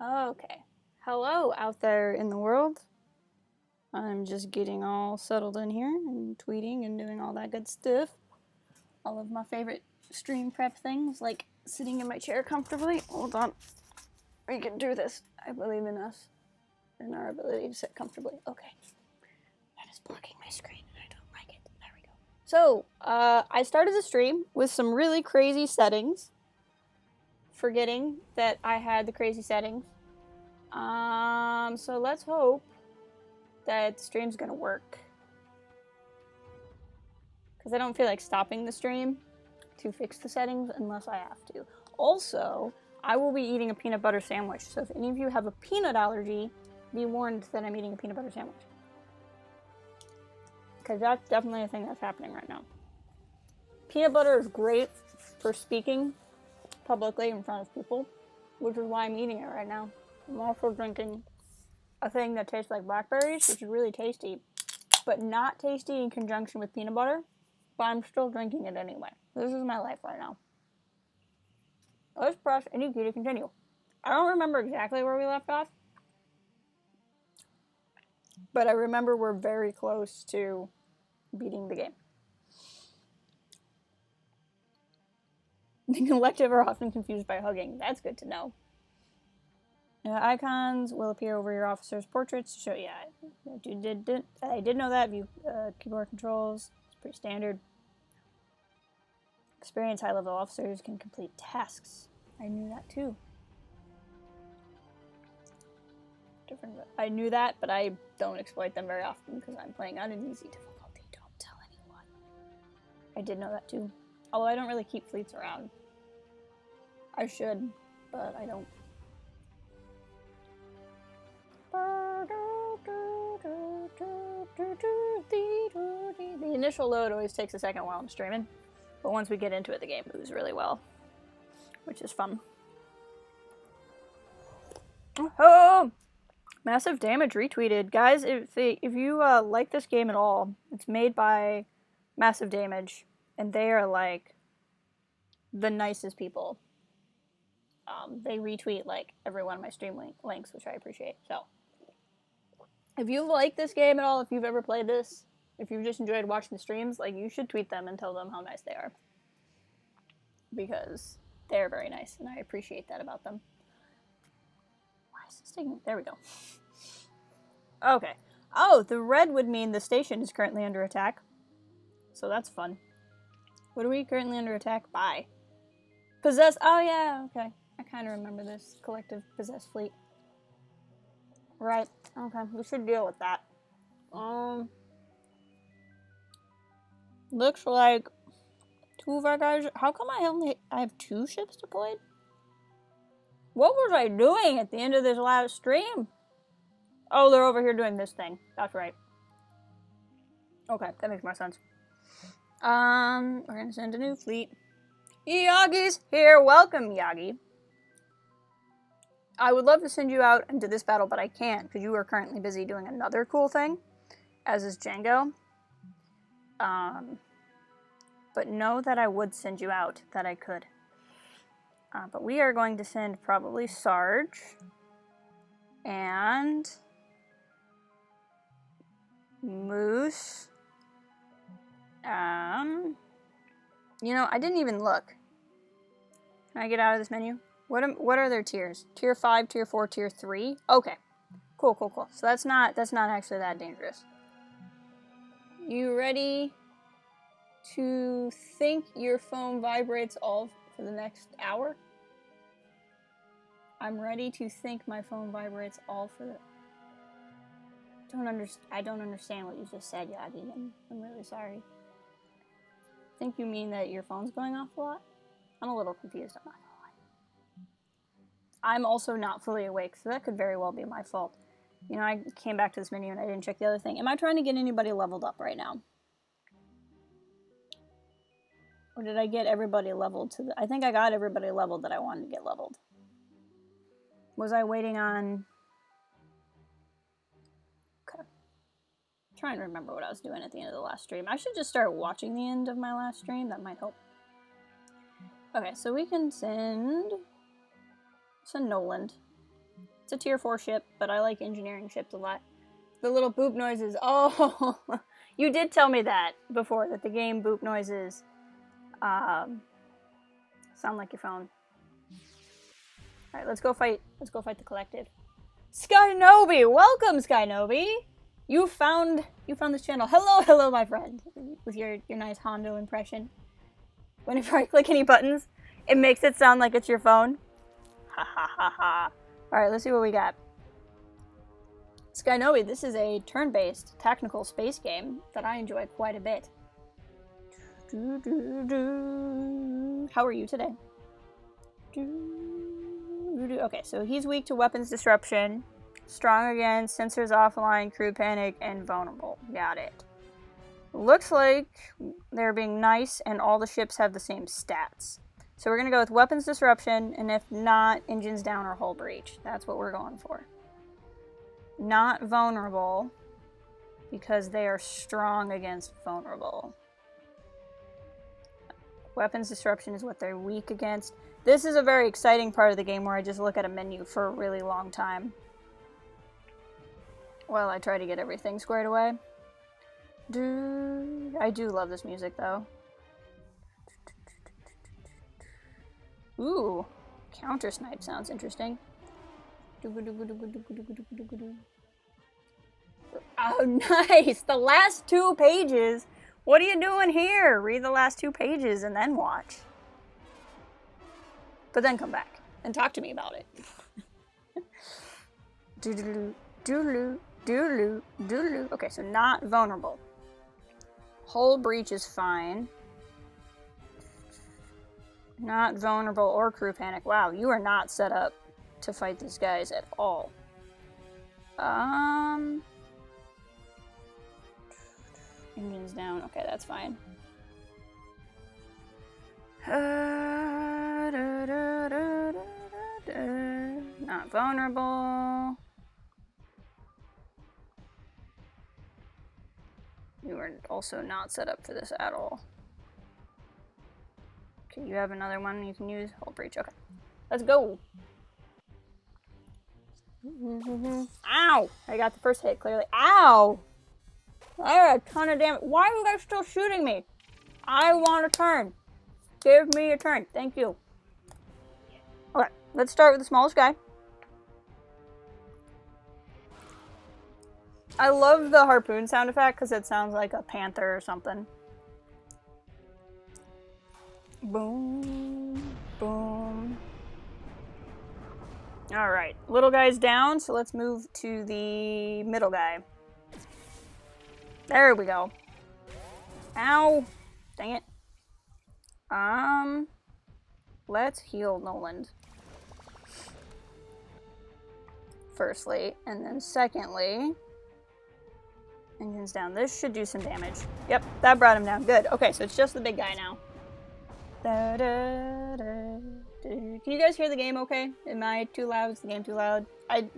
Okay. Hello out there in the world. I'm just getting all settled in here and tweeting and doing all that good stuff. All of my favorite stream prep things, like sitting in my chair comfortably. Hold on. We can do this. I believe in us and our ability to sit comfortably. Okay. That is blocking my screen and I don't like it. There we go. So, I started the stream with some really crazy settings, forgetting that I had the crazy settings. So let's hope that the stream's gonna work. Because I don't feel like stopping the stream to fix the settings unless I have to. Also, I will be eating a peanut butter sandwich, so if any of you have a peanut allergy, be warned that I'm eating a peanut butter sandwich. Because that's definitely a thing that's happening right now. Peanut butter is great for speaking publicly in front of people, which is why I'm eating it right now. I'm also drinking a thing that tastes like blackberries, which is really tasty, but not tasty in conjunction with peanut butter, but I'm still drinking it anyway. This is my life right now. Let's press any key to continue. I don't remember exactly where we left off, but I remember we're very close to beating the game. The collective are often confused by hugging. That's good to know. Icons will appear over your officer's portraits to show. Yeah, I did know that. View keyboard controls. It's pretty standard. Experienced high-level officers can complete tasks. I knew that too. I knew that, but I don't exploit them very often because I'm playing on an easy difficulty. Don't tell anyone. I did know that too. Although I don't really keep fleets around. I should, but I don't. The initial load always takes a second while I'm streaming, but once we get into it, the game moves really well, which is fun. Oh! Massive Damage retweeted. Guys, if you like this game at all, it's made by Massive Damage, and they are, like, the nicest people. They retweet, like, every one of my stream links, which I appreciate, so. If you like this game at all, if you've ever played this, if you've just enjoyed watching the streams, like, you should tweet them and tell them how nice they are. Because they're very nice, and I appreciate that about them. Why is this taking... There we go. Okay. Oh, the red would mean the station is currently under attack. So that's fun. What are we currently under attack by? Possess... Oh, yeah, okay. I kind of remember this collective possessed fleet. Right. Okay, we should deal with that. Looks like two of our guys... How come I have two ships deployed? What was I doing at the end of this last stream? Oh, they're over here doing this thing. That's right. Okay, that makes more sense. We're gonna send a new fleet. Yagi's here. Welcome, Yagi. I would love to send you out into this battle, but I can't because you are currently busy doing another cool thing, as is Django. But know that I would send you out, that I could. But we are going to send probably Sarge and Moose. You know, I didn't even look. Can I get out of this menu? What are their tiers? Tier 5, Tier 4, Tier 3? Okay. Cool. So that's not actually that dangerous. You ready to think your phone vibrates all for the next hour? I'm ready to think my phone vibrates all for the... I don't understand what you just said, Yagi. I'm really sorry. I think you mean that your phone's going off a lot? I'm a little confused, I'm not gonna lie. I'm also not fully awake, so that could very well be my fault. You know, I came back to this menu and I didn't check the other thing. Am I trying to get anybody leveled up right now? Or did I get everybody leveled to the... I think I got everybody leveled that I wanted to get leveled. Was I waiting on... Okay. I'm trying to remember what I was doing at the end of the last stream. I should just start watching the end of my last stream. That might help. Okay, so we can send Noland. It's a tier 4 ship, but I like engineering ships a lot. The little boop noises. Oh, you did tell me that before, that the game boop noises sound like your phone. Alright, let's go fight the collective. Skynobi! Welcome, Skynobi! You found this channel. Hello, my friend. With your nice Hondo impression. Whenever I click any buttons, it makes it sound like it's your phone. Ha ha ha ha. Alright, let's see what we got. Skynobi, this is a turn-based tactical space game that I enjoy quite a bit. How are you today? Okay, so he's weak to weapons disruption, strong against sensors offline, crew panic, and vulnerable. Got it. Looks like they're being nice and all the ships have the same stats. So we're going to go with weapons disruption, and if not, engines down or hull breach. That's what we're going for. Not vulnerable, because they are strong against vulnerable. Weapons disruption is what they're weak against. This is a very exciting part of the game where I just look at a menu for a really long time while I try to get everything squared away. I do love this music, though. Ooh, counter snipe sounds interesting. Oh, nice! The last 2 pages! What are you doing here? Read the last 2 pages and then watch. But then come back and talk to me about it. Okay, so not vulnerable. Hull breach is fine. Not vulnerable or crew panic. Wow, you are not set up to fight these guys at all. Engines down. Okay, that's fine. Not vulnerable. You are also not set up for this at all. Okay, you have another one you can use. Hull breach. Okay. Let's go. Ow! I got the first hit, clearly. Ow! I got a ton of damage. Why are you guys still shooting me? I want a turn. Give me a turn. Thank you. Okay, let's start with the smallest guy. I love the harpoon sound effect because it sounds like a panther or something. Boom, boom. Alright, little guy's down, so let's move to the middle guy. There we go. Ow! Dang it. Let's heal Noland. Firstly, and then secondly, engines down. This should do some damage. Yep, that brought him down. Good. Okay, so it's just the big guy now. Da, da, da, da. Can you guys hear the game okay? Am I too loud? Is the game too loud?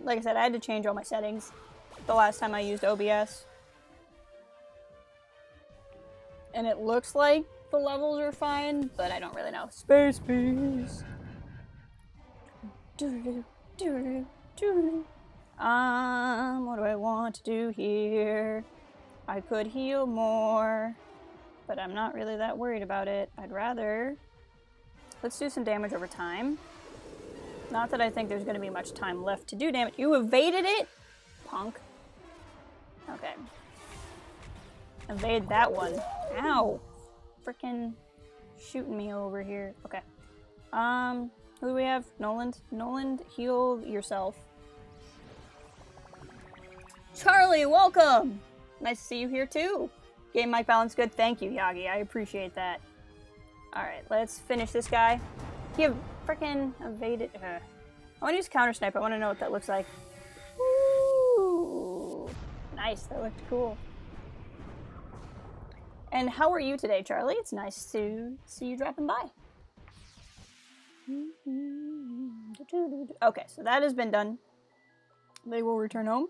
Like I said, I had to change all my settings the last time I used OBS. And it looks like the levels are fine, but I don't really know. Space bees. What do I want to do here? I could heal more, but I'm not really that worried about it. I'd rather... Let's do some damage over time. Not that I think there's going to be much time left to do damage. You evaded it? Punk. Okay. Evade that one. Ow! Frickin' shooting me over here. Okay. Who do we have? Noland? Noland, heal yourself. Charlie, welcome! Nice to see you here too. Game mic balance good. Thank you, Yagi. I appreciate that. Alright, let's finish this guy. He frickin' evaded. I want to use counter snipe. I want to know what that looks like. Ooh, nice. That looked cool. And how are you today, Charlie? It's nice to see you dropping by. Okay, so that has been done. They will return home.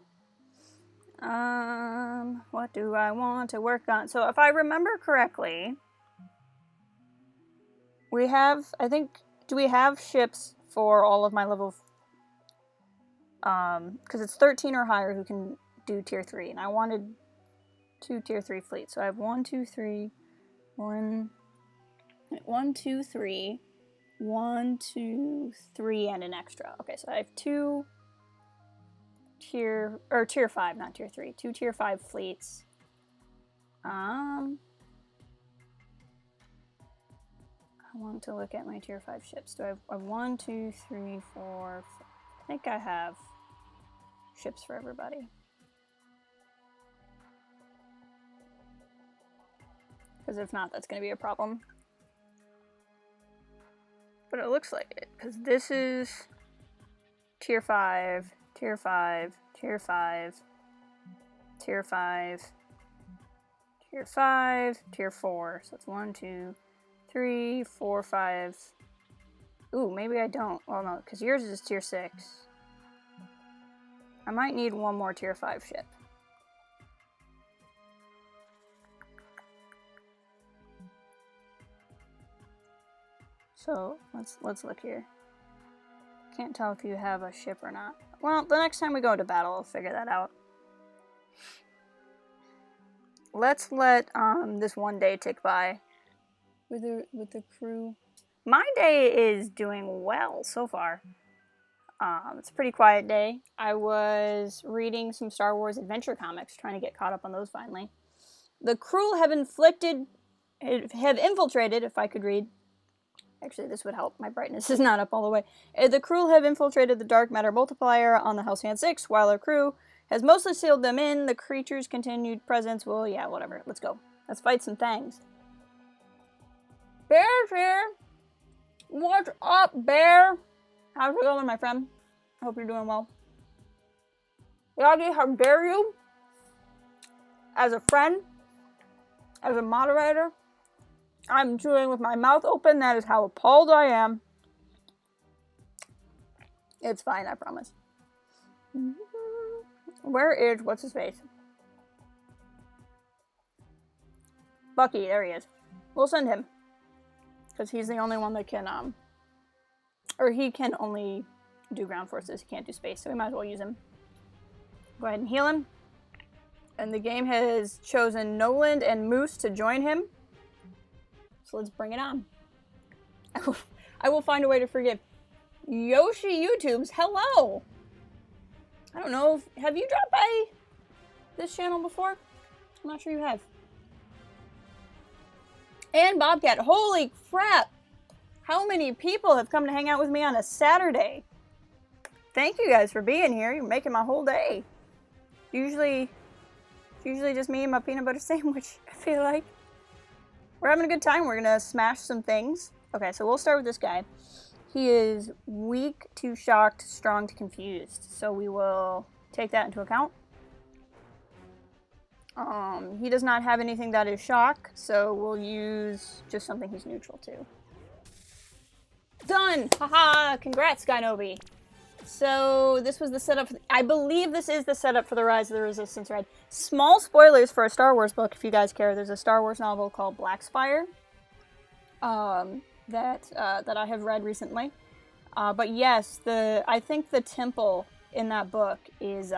What do I want to work on? So if I remember correctly, we have, I think, do we have ships for all of my level? Because it's 13 or higher who can do tier 3, and I wanted 2 tier 3 fleets. So I have 1, 2, 3, 1, 1, 2, 3, 1, 2, 3, and an extra. Okay, so I have 2 tier 5, not tier 3, 2 tier 5 fleets. I want to look at my tier 5 ships. Do I have 1, 2, 3, 4, 5? I think I have ships for everybody. Because if not, that's going to be a problem. But it looks like it, because this is tier 5, tier 5, tier 5, tier 5, tier 5, tier 4. So it's 1, 2, 3, 4, 5. Ooh, maybe I don't. Well, no, because yours is tier 6. I might need one more tier 5 ship. So let's look here. Can't tell if you have a ship or not. Well, the next time we go into battle, I'll figure that out. Let's let this one day tick by with the crew. My day is doing well so far. It's a pretty quiet day. I was reading some Star Wars adventure comics, trying to get caught up on those finally. The crew have infiltrated, if I could read. Actually, this would help. My brightness is not up all the way. The crew have infiltrated the dark matter multiplier on the Halcyon 6, while our crew has mostly sealed them in. The creature's continued presence will, yeah, whatever. Let's go. Let's fight some things. Bear's here. What's up, Bear? How's it going, my friend? I hope you're doing well. Yagi, how dare you? As a friend, as a moderator, I'm chewing with my mouth open. That is how appalled I am. It's fine, I promise. Where is, what's his face? Bucky, there he is. We'll send him. Because he's the only one that can, or he can only do ground forces. He can't do space, so we might as well use him. Go ahead and heal him. And the game has chosen Noland and Moose to join him. So let's bring it on. I will find a way to forgive. Yoshi YouTubes, hello! I don't know, have you dropped by this channel before? I'm not sure you have. And Bobcat, holy crap! How many people have come to hang out with me on a Saturday? Thank you guys for being here. You're making my whole day. Usually just me and my peanut butter sandwich, I feel like. We're having a good time. We're gonna smash some things. Okay, so we'll start with this guy. He is weak to shocked, strong to confused. So we will take that into account. He does not have anything that is shock, so we'll use just something he's neutral to. Done! Haha! Congrats, Skynobi! So this was the setup. I believe this is the setup for the Rise of the Resistance Red. Small spoilers for a Star Wars book, if you guys care. There's a Star Wars novel called Black Spire that I have read recently. But yes, I think the temple in that book is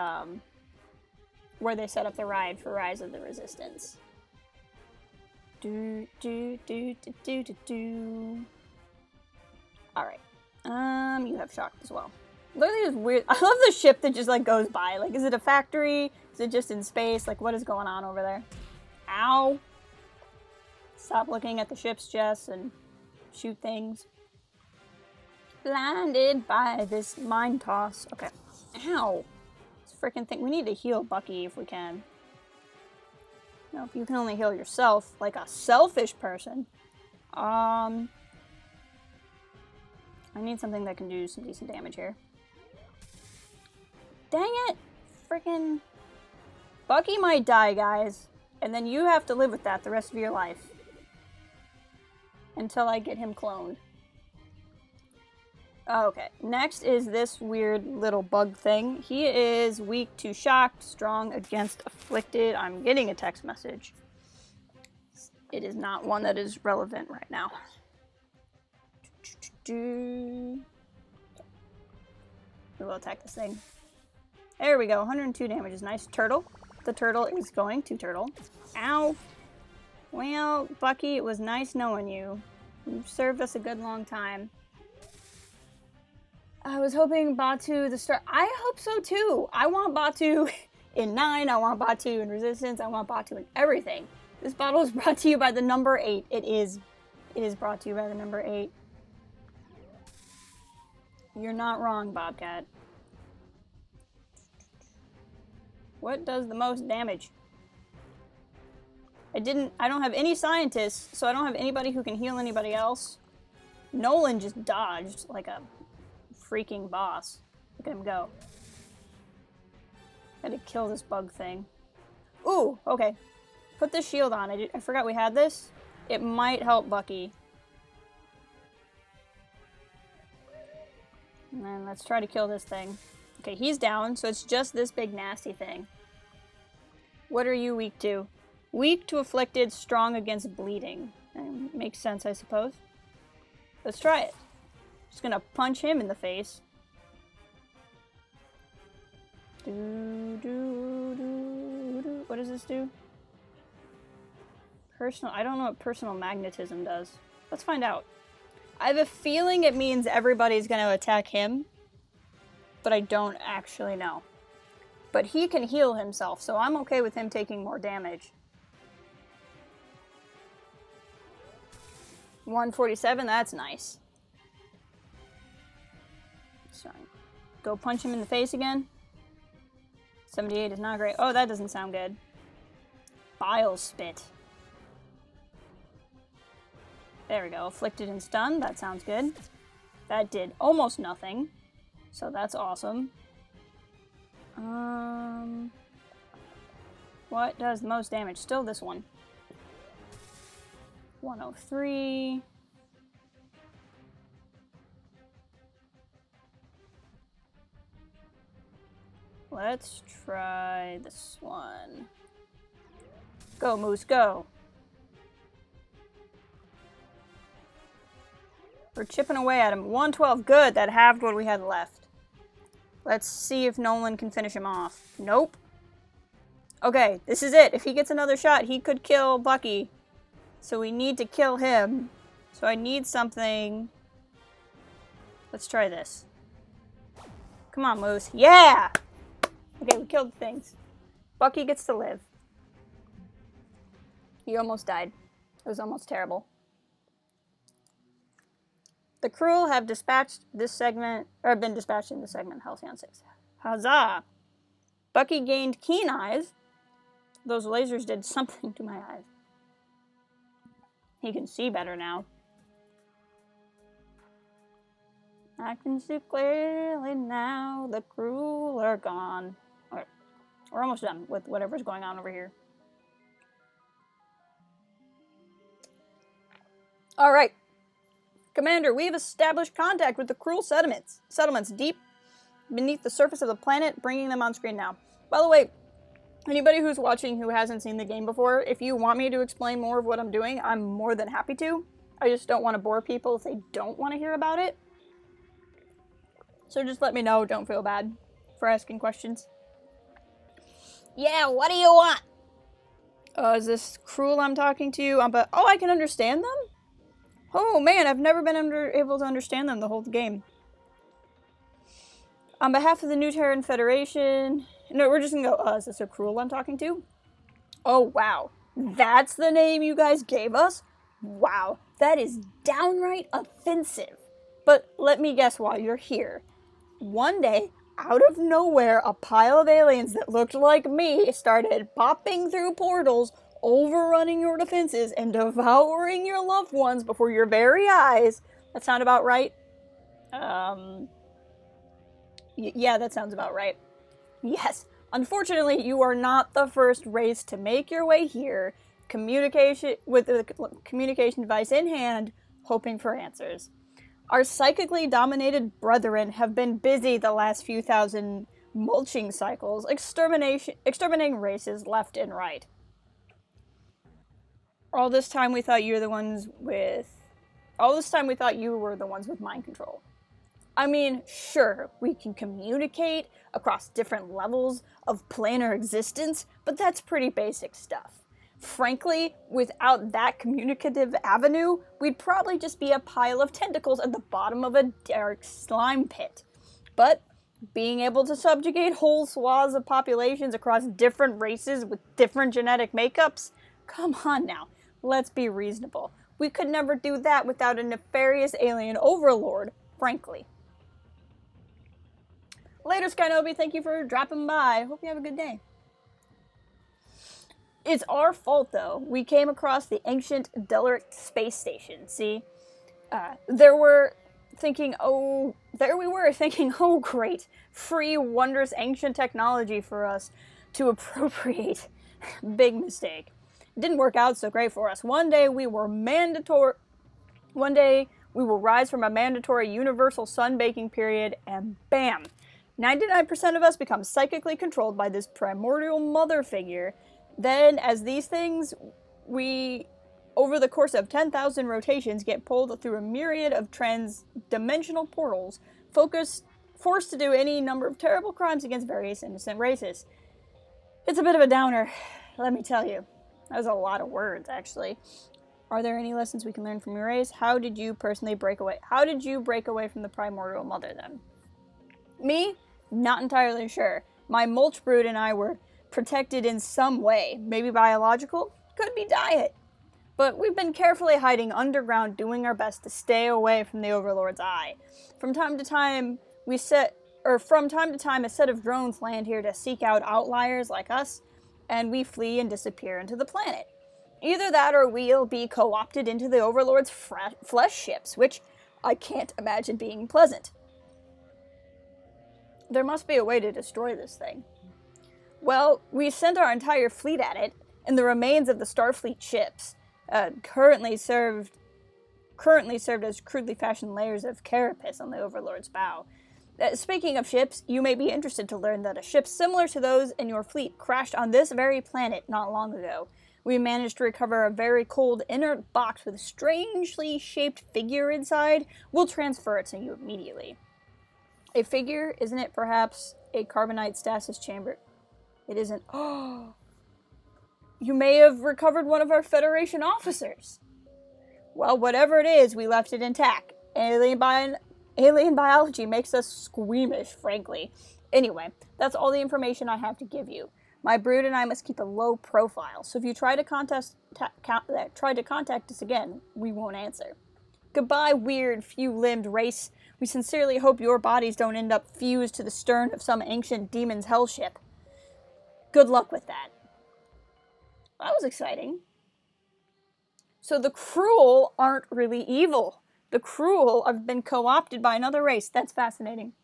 where they set up the ride for Rise of the Resistance. Do do do do do do do. All right. You have shocked as well. Look at these weird. I love the ship that just like goes by. Like, is it a factory? Is it just in space? Like, what is going on over there? Ow! Stop looking at the ships, Jess, and shoot things. Blinded by this mine toss. Okay. Ow! This freaking thing. We need to heal Bucky if we can. No, if you can only heal yourself, like a selfish person. I need something that can do some decent damage here. Dang it! Freaking Bucky might die, guys. And then you have to live with that the rest of your life. Until I get him cloned. Okay, next is this weird little bug thing. He is weak to shocked, strong against afflicted. I'm getting a text message. It is not one that is relevant right now. We will attack this thing. There we go, 102 damage is nice. Turtle. The turtle is going to turtle. Ow. Well, Bucky, it was nice knowing you. You've served us a good long time. I was hoping Batu the start. I hope so too. I want Batu in 9. I want Batu in Resistance. I want Batu in everything. This bottle is brought to you by the number 8. It is brought to you by the number 8. You're not wrong, Bobcat. What does the most damage? I don't have any scientists, so I don't have anybody who can heal anybody else. Nolan just dodged like a freaking boss. Look at him go. Gotta kill this bug thing. Ooh, okay. Put this shield on. I forgot we had this. It might help Bucky. And then let's try to kill this thing. Okay, he's down, so it's just this big nasty thing. What are you weak to? Weak to afflicted, strong against bleeding. Makes sense, I suppose. Let's try it. Just gonna punch him in the face. What does this do? I don't know what personal magnetism does. Let's find out. I have a feeling it means everybody's gonna attack him, but I don't actually know. But he can heal himself, so I'm okay with him taking more damage. 147, that's nice. Sorry. Go punch him in the face again. 78 is not great. Oh, that doesn't sound good. Bile spit. There we go. Afflicted and stunned. That sounds good. That did almost nothing. So that's awesome. What does the most damage? Still this one. 103. Let's try this one. Go, Moose, go. We're chipping away at him. 112, good. That halved what we had left. Let's see if Nolan can finish him off. Nope. Okay, this is it. If he gets another shot, he could kill Bucky. So we need to kill him. So I need something. Let's try this. Come on, Moose. Yeah! Okay, we killed the things. Bucky gets to live. He almost died. It was almost terrible. The crew have dispatched this segment, or been dispatched in this segment, Halcyon 6. Huzzah! Bucky gained keen eyes. Those lasers did something to my eyes. He can see better now. I can see clearly now. The crew are gone. Alright, we're almost done with whatever's going on over here. Alright. Commander, we have established contact with the cruel settlements deep beneath the surface of the planet, bringing them on screen now. By the way, anybody who's watching who hasn't seen the game before, if you want me to explain more of what I'm doing, I'm more than happy to. I just don't want to bore people if they don't want to hear about it. So just let me know, don't feel bad for asking questions. Yeah, what do you want? Is this cruel I'm talking to? Oh, I can understand them? Oh man, I've never been able to understand them the whole game. On behalf of the New Terran Federation... No, we're just gonna go, is this a cruel I'm talking to? Oh, wow. That's the name you guys gave us? Wow, that is downright offensive. But let me guess why you're here. One day, out of nowhere, a pile of aliens that looked like me started popping through portals, overrunning your defenses, and devouring your loved ones before your very eyes. That sound about right? Yeah, that sounds about right. Yes, unfortunately, you are not the first race to make your way here, with the communication device in hand, hoping for answers. Our psychically dominated brethren have been busy the last few thousand mulching cycles, exterminating races left and right. All this time we thought you were the ones with mind control. I mean, sure, we can communicate across different levels of planar existence, but that's pretty basic stuff. Frankly, without that communicative avenue, we'd probably just be a pile of tentacles at the bottom of a dark slime pit. But being able to subjugate whole swaths of populations across different races with different genetic makeups? Come on now, let's be reasonable. We could never do that without a nefarious alien overlord, frankly. Later, Skynobi, thank you for dropping by. Hope you have a good day. It's our fault, though. We came across the ancient Delric space station, see? There we were thinking, oh great, free, wondrous, ancient technology for us to appropriate. Big mistake. It didn't work out so great for us. One day we will rise from a mandatory universal sunbaking period, and bam! 99% of us become psychically controlled by this primordial mother figure. Then, as these things, we, over the course of 10,000 rotations, get pulled through a myriad of trans-dimensional portals, forced to do any number of terrible crimes against various innocent races. It's a bit of a downer, let me tell you. That was a lot of words, actually. Are there any lessons we can learn from your race? How did you personally break away? How did you break away from the primordial mother, then? Me? Not entirely sure. My mulch brood and I were protected in some way. Maybe biological? Could be diet. But we've been carefully hiding underground, doing our best to stay away from the Overlord's eye. From time to time, a set of drones land here to seek out outliers like us, and we flee and disappear into the planet. Either that or we'll be co-opted into the Overlord's flesh ships, which I can't imagine being pleasant. There must be a way to destroy this thing. Well, we sent our entire fleet at it, and the remains of the Starfleet ships, currently served as crudely fashioned layers of carapace on the Overlord's bow. Speaking of ships, you may be interested to learn that a ship similar to those in your fleet crashed on this very planet not long ago. We managed to recover a very cold, inert box with a strangely shaped figure inside. We'll transfer it to you immediately. A figure, isn't it perhaps a carbonite stasis chamber? It isn't. Oh, you may have recovered one of our Federation officers. Well, whatever it is, we left it intact. Alien biology makes us squeamish, frankly. Anyway, that's all the information I have to give you. My brood and I must keep a low profile, so if you try to contact us again, we won't answer. Goodbye, weird, few-limbed race. We sincerely hope your bodies don't end up fused to the stern of some ancient demon's hell ship. Good luck with that. That was exciting. So the cruel aren't really evil. The cruel have been co-opted by another race. That's fascinating.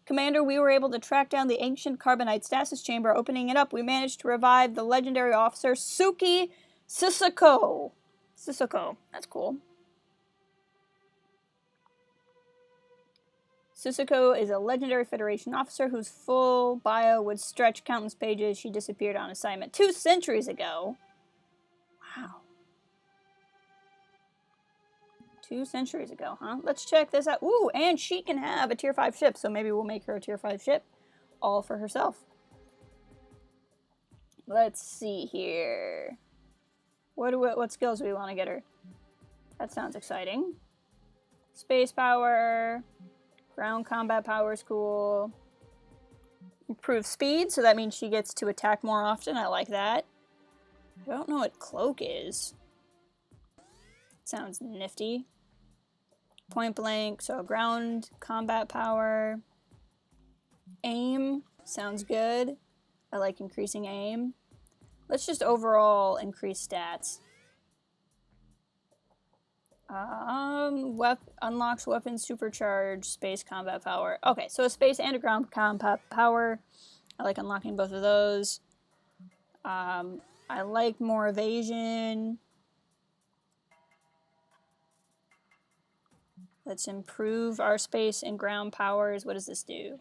Commander, we were able to track down the ancient carbonite stasis chamber. Opening it up, we managed to revive the legendary officer Suki Sissoko. Sissoko. That's cool. Sissoko is a legendary Federation officer whose full bio would stretch countless pages. She disappeared on assignment 2 centuries ago. Wow. 2 centuries ago, huh? Let's check this out. Ooh, and she can have a tier 5 ship, so maybe we'll make her a tier 5 ship. All for herself. Let's see here. What skills do we want to get her? That sounds exciting. Space power. Ground combat power is cool. Improved speed, so that means she gets to attack more often. I like that. I don't know what cloak is. Sounds nifty. Point blank, so ground combat power. Aim, sounds good. I like increasing aim. Let's just overall increase stats. Unlocks weapons supercharge, space combat power. Okay, so a space and a ground combat power. I like unlocking both of those. I like more evasion. Let's improve our space and ground powers. What does this do?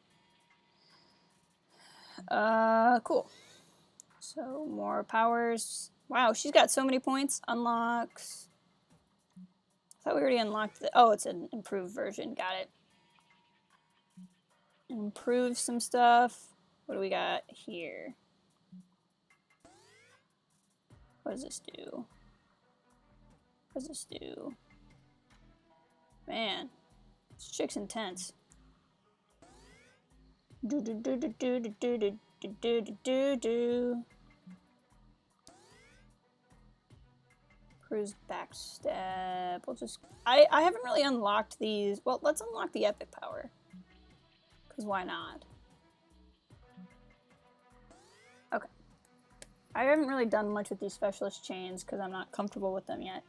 Cool. So more powers. Wow, she's got so many points. Unlocks. I thought we already unlocked the... Oh, it's an improved version. Got it. Improve some stuff. What do we got here? What does this do? What does this do? Man, this chick's intense. Do do do do do do do do do do do do. Cruise backstep. We'll just. I haven't really unlocked these. Well, let's unlock the epic power. Because why not? Okay. I haven't really done much with these specialist chains because I'm not comfortable with them yet.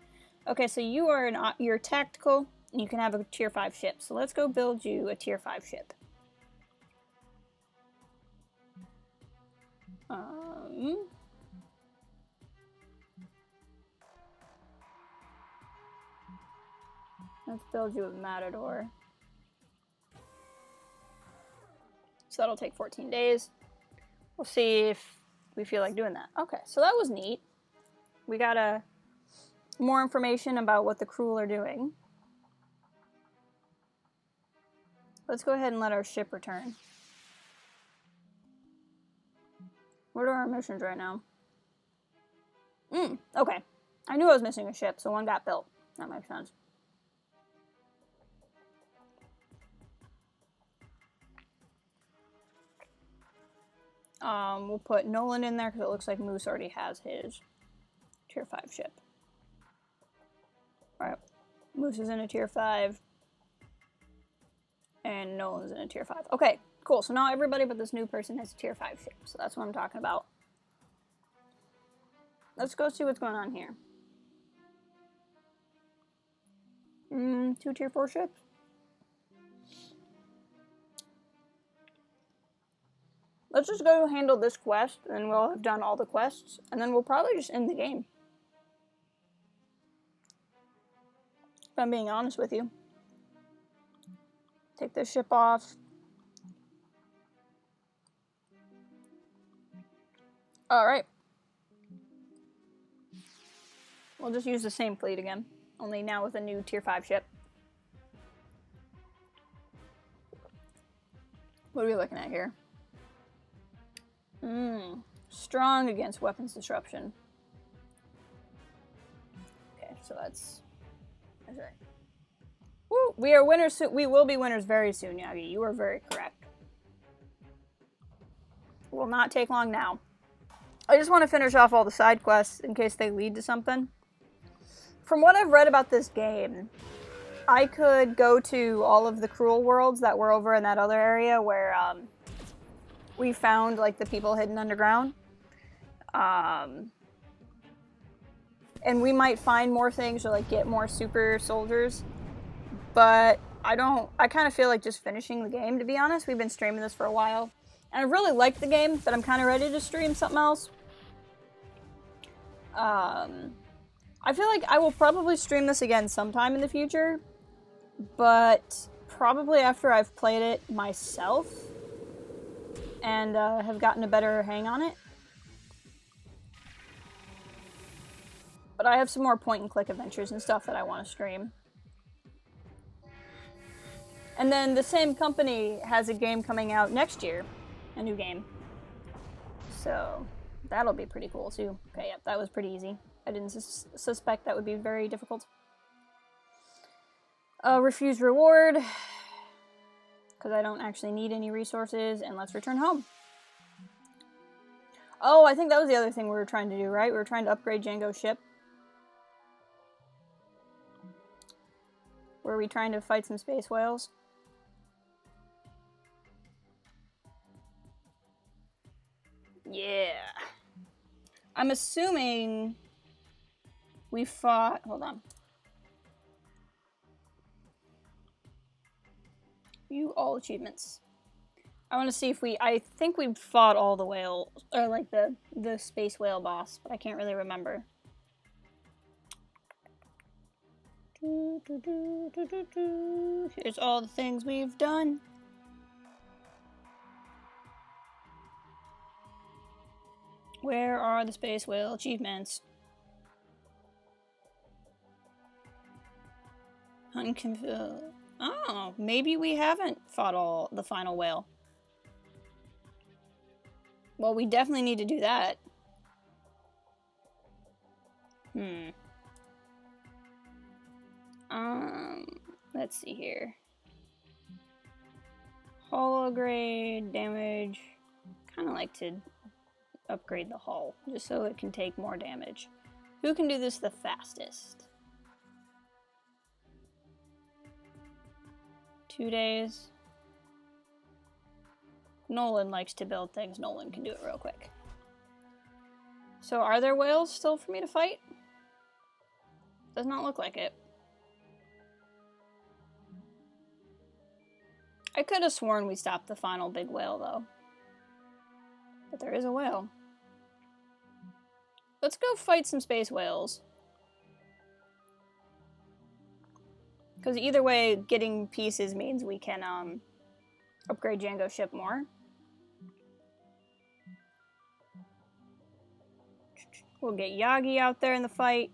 Okay, so you're tactical and you can have a tier 5 ship. So let's go build you a tier 5 ship. Let's build you a Matador. So that'll take 14 days. We'll see if we feel like doing that. Okay, so that was neat. We got more information about what the Cruel are doing. Let's go ahead and let our ship return. What are our missions right now? Okay. I knew I was missing a ship, so one got built. That makes sense. We'll put Nolan in there because it looks like Moose already has his tier 5 ship. Alright. Moose is in a tier 5. And Nolan's in a tier 5. Okay, cool. So now everybody but this new person has a tier 5 ship. So that's what I'm talking about. Let's go see what's going on here. 2 tier 4 ships? Let's just go handle this quest, and we'll have done all the quests, and then we'll probably just end the game. If I'm being honest with you. Take this ship off. Alright. We'll just use the same fleet again, only now with a new tier 5 ship. What are we looking at here? Strong against weapons disruption. Okay, so that's right. Woo! We are winners soon. We will be winners very soon, Yagi. You are very correct. It will not take long now. I just want to finish off all the side quests in case they lead to something. From what I've read about this game, I could go to all of the Cruel worlds that were over in that other area where we found like the people hidden underground. And we might find more things or like get more super soldiers. But I kind of feel like just finishing the game, to be honest. We've been streaming this for a while. And I really like the game, but I'm kind of ready to stream something else. I feel like I will probably stream this again sometime in the future. But probably after I've played it myself. And have gotten a better hang on it. But I have some more point-and-click adventures and stuff that I want to stream. And then the same company has a game coming out next year. A new game. So that'll be pretty cool too. Okay, yep, that was pretty easy. I didn't suspect that would be very difficult. Refuse reward. Because I don't actually need any resources. And let's return home. Oh, I think that was the other thing we were trying to do, right? We were trying to upgrade Django's ship. Were we trying to fight some space whales? Yeah. I'm assuming we fought... Hold on. View all achievements. I want to see if we... I think we fought all the whale... Or like the space whale boss, but I can't really remember. Here's all the things we've done. Where are the space whale achievements? Oh, maybe we haven't fought all the final whale. Well, we definitely need to do that. Let's see here. Hull upgrade, damage. Kind of like to upgrade the hull, just so it can take more damage. Who can do this the fastest? 2 days. Nolan likes to build things. Nolan can do it real quick. So are there whales still for me to fight? Does not look like it. I could have sworn we stopped the final big whale, though. But there is a whale. Let's go fight some space whales. Because either way, getting pieces means we can upgrade Django's ship more. We'll get Yagi out there in the fight.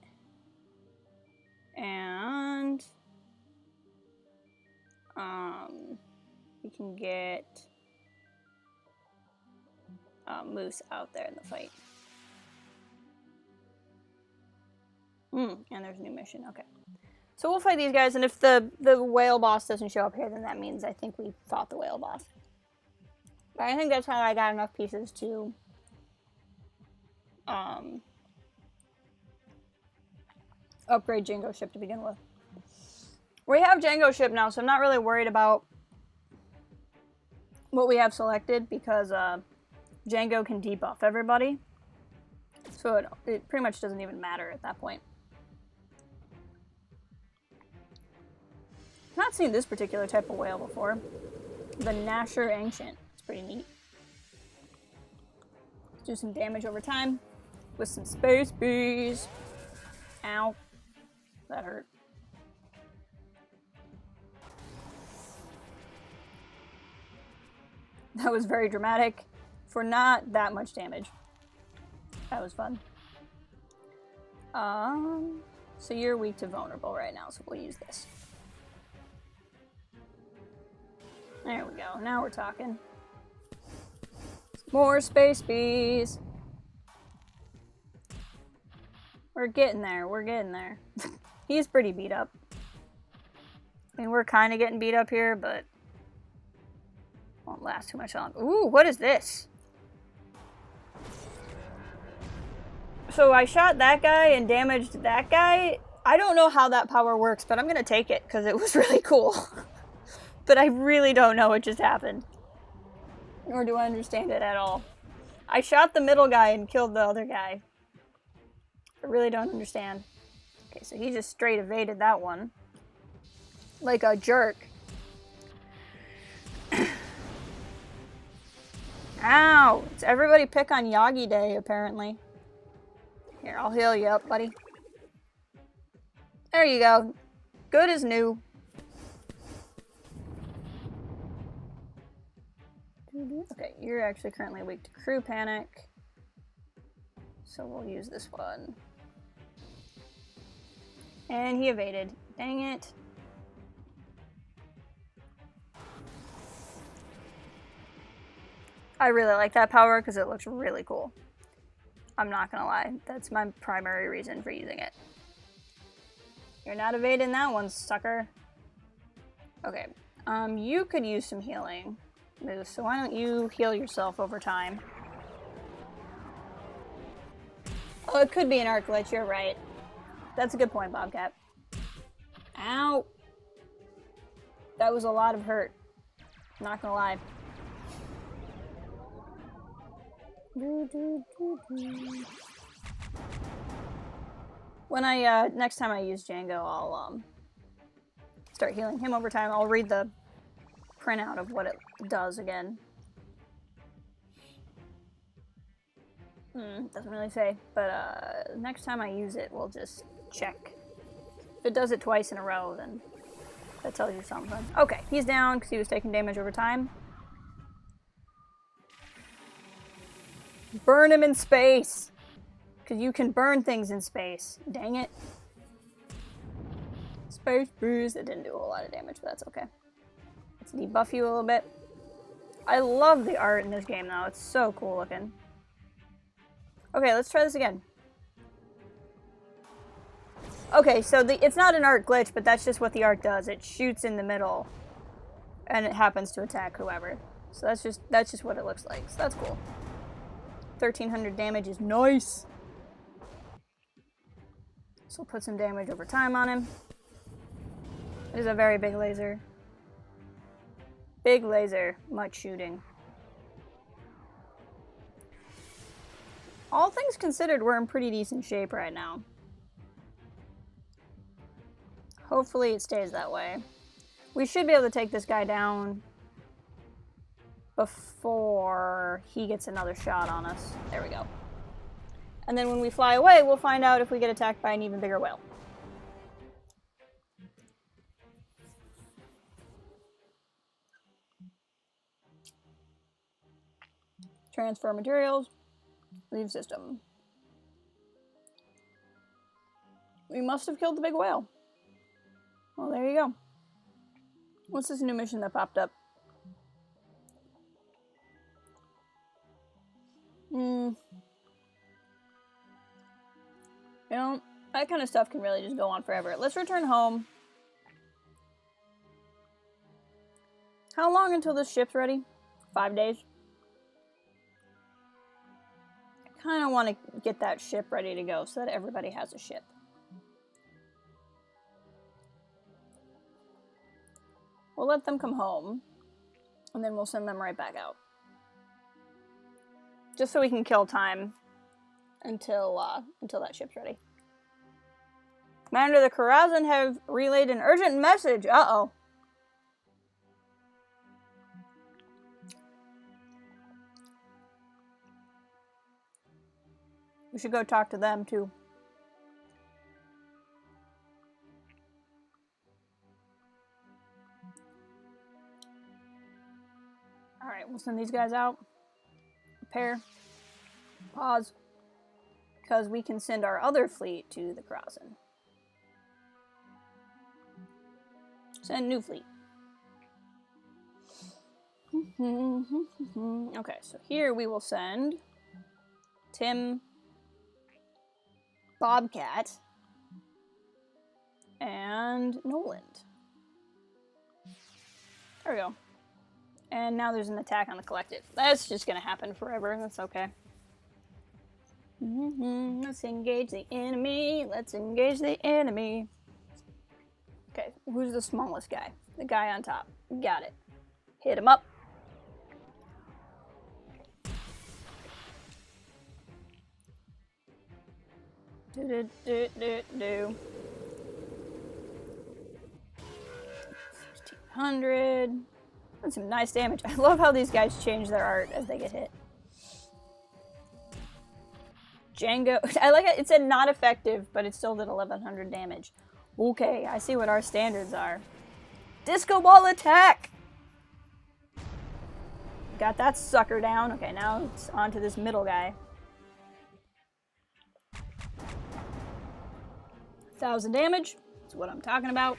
And we can get Moose out there in the fight. And there's a new mission. Okay. So we'll fight these guys, and if the whale boss doesn't show up here, then that means I think we fought the whale boss. But I think that's how I got enough pieces to upgrade Django's ship to begin with. We have Django's ship now, so I'm not really worried about what we have selected, because Django can debuff everybody. So it pretty much doesn't even matter at that point. I've not seen this particular type of whale before. The Nasher Ancient. It's pretty neat. Let's do some damage over time with some space bees. Ow. That hurt. That was very dramatic for not that much damage. That was fun. So you're weak to vulnerable right now, so we'll use this. There we go. Now we're talking. More space bees. We're getting there. We're getting there. He's pretty beat up. I mean, we're kind of getting beat up here, but won't last too much longer. Ooh, what is this? So I shot that guy and damaged that guy. I don't know how that power works, but I'm going to take it because it was really cool. But I really don't know what just happened. Nor do I understand it at all. I shot the middle guy and killed the other guy. I really don't understand. Okay, so he just straight evaded that one. Like a jerk. Ow! It's everybody pick on Yagi Day, apparently. Here, I'll heal you up, buddy. There you go. Good as new. Okay, you're actually currently weak to crew panic. So we'll use this one. And he evaded. Dang it. I really like that power because it looks really cool. I'm not gonna lie. That's my primary reason for using it. You're not evading that one, sucker. Okay. You could use some healing, Moose, so why don't you heal yourself over time? Oh, it could be an arc glitch, you're right. That's a good point, Bobcat. Ow! That was a lot of hurt. Not gonna lie. When I, next time I use Django, I'll, start healing him over time. I'll read the printout of what it does again. Doesn't really say, but, next time I use it, we'll just check. If it does it twice in a row, then that tells you something. Okay, he's down because he was taking damage over time. Burn him in space! Because you can burn things in space. Dang it. Space Boost. It didn't do a whole lot of damage, but that's okay. Let's debuff you a little bit. I love the art in this game, though. It's so cool looking. Okay, let's try this again. Okay, so it's not an art glitch, but that's just what the art does. It shoots in the middle, and it happens to attack whoever. So that's just what it looks like. So that's cool. 1,300 damage is nice. So we'll put some damage over time on him. It is a very big laser. Big laser, much shooting. All things considered, we're in pretty decent shape right now. Hopefully it stays that way. We should be able to take this guy down before he gets another shot on us. There we go. And then when we fly away, we'll find out if we get attacked by an even bigger whale. Transfer materials. Leave system. We must have killed the big whale. Well, there you go. What's this new mission that popped up? You know, that kind of stuff can really just go on forever. Let's return home. How long until this ship's ready? 5 days? I kind of want to get that ship ready to go so that everybody has a ship. We'll let them come home, and then we'll send them right back out. Just so we can kill time until that ship's ready. Commander, the Karazhan have relayed an urgent message. Uh-oh. We should go talk to them, too. Alright, we'll send these guys out. Prepare. Pause. Because we can send our other fleet to the Karazhan. Send new fleet. Okay, so here we will send Tim, Bobcat, and Noland. There we go. And now there's an attack on the collective. That's just gonna happen forever. That's okay. Let's engage the enemy. Let's engage the enemy. Okay, who's the smallest guy? The guy on top. Got it. Hit him up. Do. 1,600. That's some nice damage. I love how these guys change their art as they get hit. Django. I like it. It said not effective, but it still did 1,100 damage. Okay, I see what our standards are. Disco ball attack! Got that sucker down. Okay, now it's on to this middle guy. 1,000 damage. That's what I'm talking about.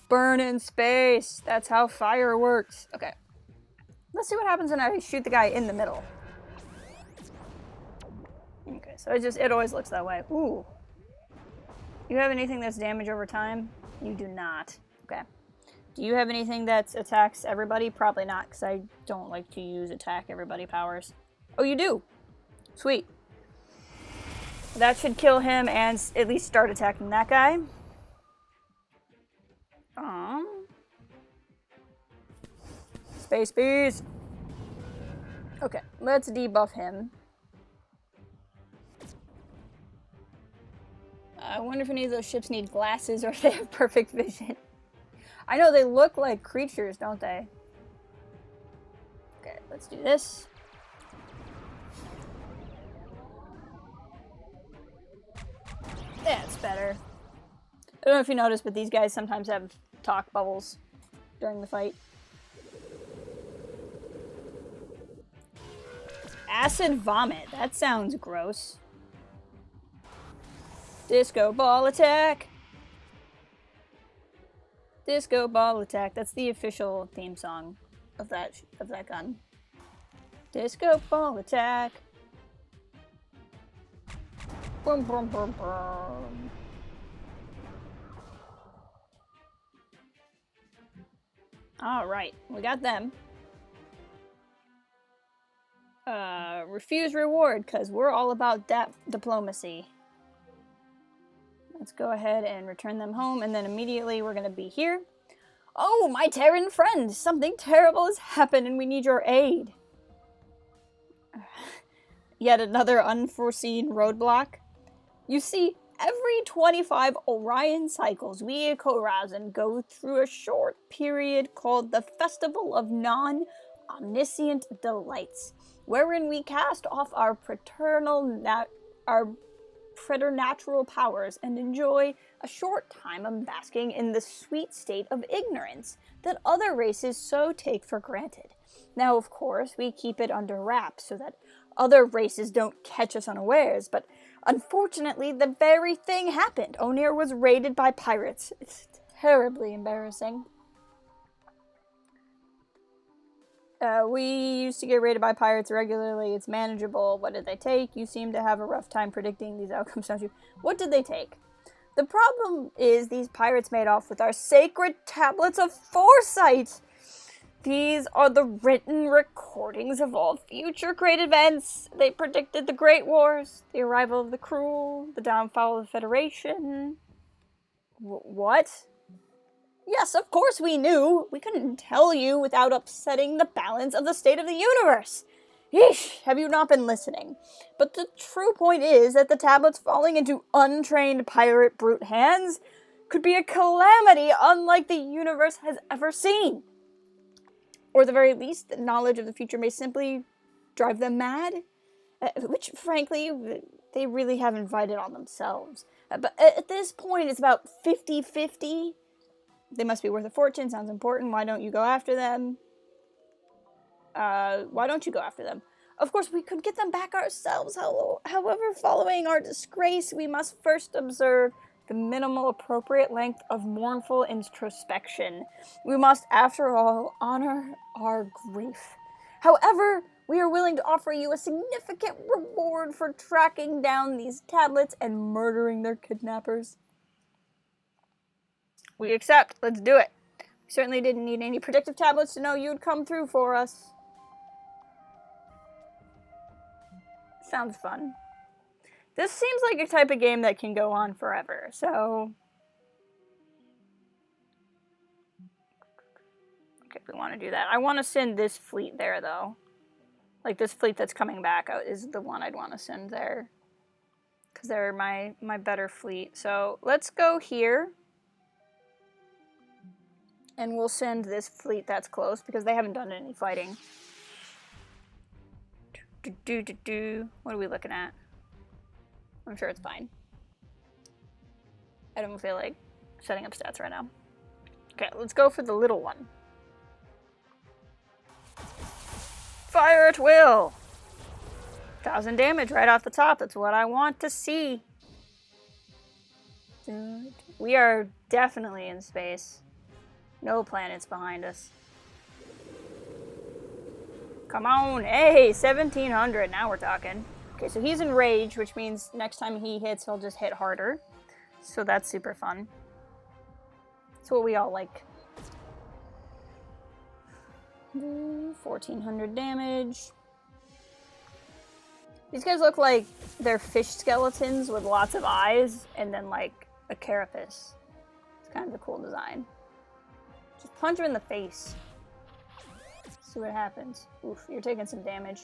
Burn in space. That's how fire works. Okay. Let's see what happens when I shoot the guy in the middle. Okay, so it always looks that way. Ooh. You have anything that's damage over time? You do not. Okay. Do you have anything that attacks everybody? Probably not, because I don't like to use attack everybody powers. Oh, you do? Sweet. That should kill him and at least start attacking that guy. Space bees. Okay, let's debuff him. I wonder if any of those ships need glasses or if they have perfect vision. I know they look like creatures, don't they? Okay, let's do this. That's better. I don't know if you noticed, but these guys sometimes have talk bubbles during the fight. Acid vomit. That sounds gross. Disco ball attack. Disco ball attack. That's the official theme song of that gun. Disco ball attack. Boom, boom, boom, boom. All right, we got them. Refuse reward, because we're all about diplomacy. Let's go ahead and return them home, and then immediately we're going to be here. Oh, my Terran friend! Something terrible has happened, and we need your aid. Yet another unforeseen roadblock. You see, every 25 Orion cycles, we at Korazin go through a short period called the Festival of Non-Omniscient Delights, wherein we cast off our preternatural powers and enjoy a short time of basking in the sweet state of ignorance that other races so take for granted. Now, of course, we keep it under wraps so that other races don't catch us unawares, but unfortunately, the very thing happened. Onir was raided by pirates. It's terribly embarrassing. We used to get raided by pirates regularly. It's manageable. What did they take? You seem to have a rough time predicting these outcomes, don't you? What did they take? The problem is these pirates made off with our sacred tablets of foresight. These are the written recordings of all future great events. They predicted the Great Wars, the arrival of the Cruel, the downfall of the Federation. What? Yes, of course we knew. We couldn't tell you without upsetting the balance of the state of the universe. Yeesh, have you not been listening? But the true point is that the tablets falling into untrained pirate brute hands could be a calamity unlike the universe has ever seen. Or at the very least, the knowledge of the future may simply drive them mad. Which, frankly, they really have invited on themselves. But at this point, it's about 50-50. They must be worth a fortune. Sounds important. Why don't you go after them? Why don't you go after them? Of course, we could get them back ourselves. However, following our disgrace, we must first observe the minimal appropriate length of mournful introspection. We must, after all, honor our grief. However, we are willing to offer you a significant reward for tracking down these tablets and murdering their kidnappers. We accept. Let's do it. We certainly didn't need any predictive tablets to know you'd come through for us. Sounds fun. This seems like a type of game that can go on forever, so... Okay, we want to do that. I want to send this fleet there, though. Like, this fleet that's coming back is the one I'd want to send there. Because they're my better fleet. So, let's go here. And we'll send this fleet that's close, because they haven't done any fighting. What are we looking at? I'm sure it's fine. I don't feel like setting up stats right now. Okay, let's go for the little one. Fire at will! 1,000 damage right off the top. That's what I want to see. We are definitely in space. No planets behind us. Come on. Hey, 1,700. Now we're talking. Okay, so he's in rage, which means next time he hits, he'll just hit harder. So that's super fun. That's what we all like. 1,400 damage. These guys look like they're fish skeletons with lots of eyes and then like a carapace. It's kind of a cool design. Just punch him in the face. See what happens. Oof, you're taking some damage.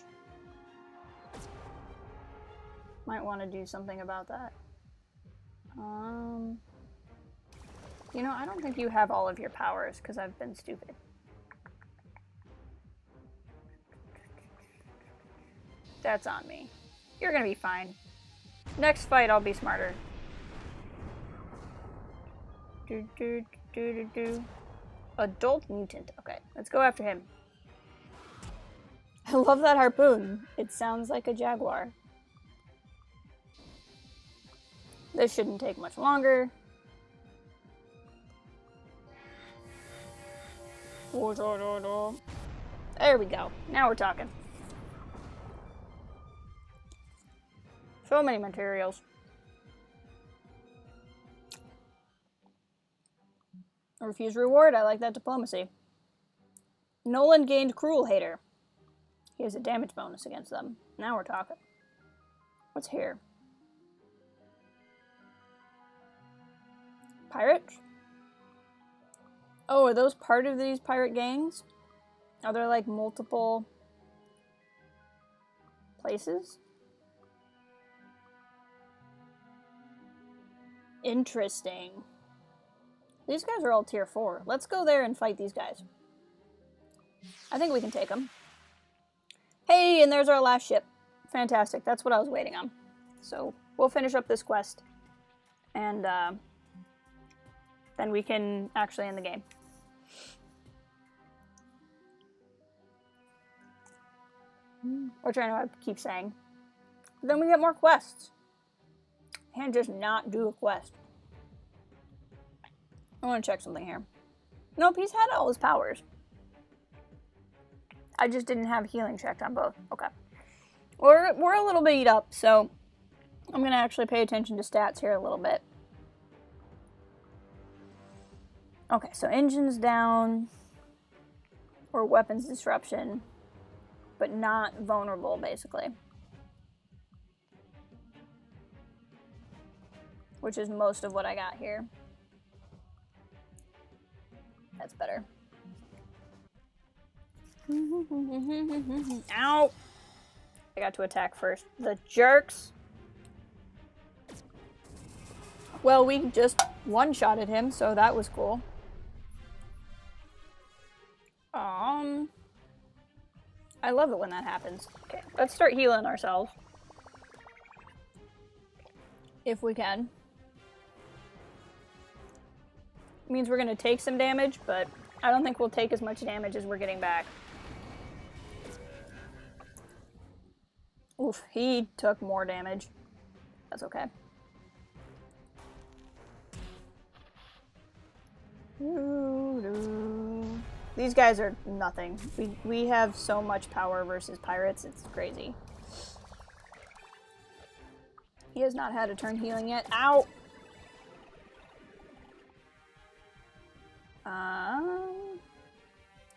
Might want to do something about that. You know, I don't think you have all of your powers because I've been stupid. That's on me. You're gonna be fine. Next fight, I'll be smarter. Adult mutant. Okay, let's go after him. I love that harpoon. It sounds like a jaguar. This shouldn't take much longer. There we go. Now we're talking. So many materials. Refuse reward. I like that diplomacy. Nolan gained Cruel Hater. He has a damage bonus against them. Now we're talking. What's here? Pirates? Oh, are those part of these pirate gangs? Are there like multiple places? Interesting. These guys are all tier 4. Let's go there and fight these guys. I think we can take them. Hey, and there's our last ship. Fantastic. That's what I was waiting on. So we'll finish up this quest. And then we can actually end the game. Or trying to keep saying. Then we get more quests. Can't just not do a quest. I want to check something here. Nope, he's had all his powers. I just didn't have healing checked on both. Okay. We're a little bit beat up, so I'm going to actually pay attention to stats here a little bit. Okay, so engines down. Or weapons disruption. But not vulnerable, basically. Which is most of what I got here. That's better. Ow! I got to attack first. The jerks! Well, we just one-shotted him, so that was cool. I love it when that happens. Okay, let's start healing ourselves. If we can. It means we're gonna take some damage, but I don't think we'll take as much damage as we're getting back. Oof, he took more damage. That's okay. These guys are nothing. We have so much power versus pirates, it's crazy. He has not had a turn healing yet. Ow!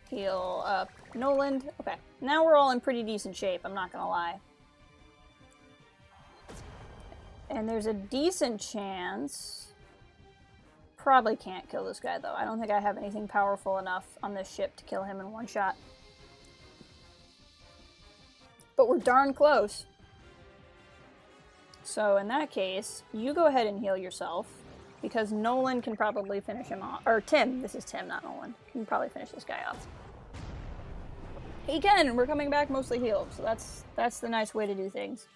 Heal up Nolan. Okay, now we're all in pretty decent shape, I'm not gonna lie. And there's a decent chance... Probably can't kill this guy, though. I don't think I have anything powerful enough on this ship to kill him in one shot. But we're darn close. So in that case, you go ahead and heal yourself, because Nolan can probably finish him off. Or Tim. This is Tim, not Nolan. Can probably finish this guy off. He can! We're coming back mostly healed, so that's the nice way to do things.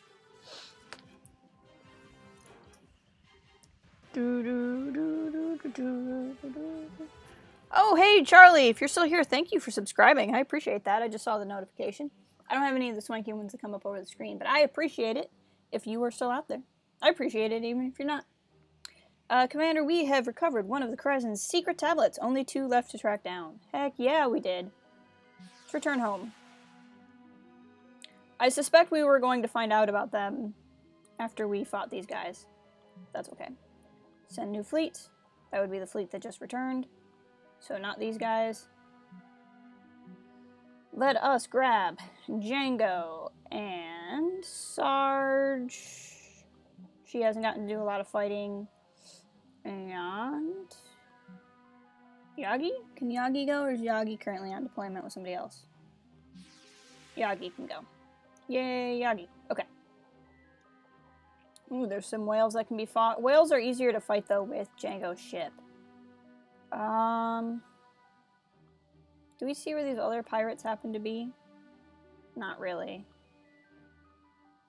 Oh, hey, Charlie! If you're still here, thank you for subscribing. I appreciate that. I just saw the notification. I don't have any of the swanky ones that come up over the screen, but I appreciate it if you are still out there. I appreciate it even if you're not. Commander, we have recovered one of the Horizon's secret tablets. Only 2 left to track down. Heck yeah, we did. Let's return home. I suspect we were going to find out about them after we fought these guys. That's okay. Send new fleet. That would be the fleet that just returned. So not these guys. Let us grab Django and Sarge. She hasn't gotten to do a lot of fighting. And Yagi? Can Yagi go, or is Yagi currently on deployment with somebody else? Yagi can go. Yay, Yagi. Okay. Ooh, there's some whales that can be fought. Whales are easier to fight, though, with Django's ship. Do we see where these other pirates happen to be? Not really.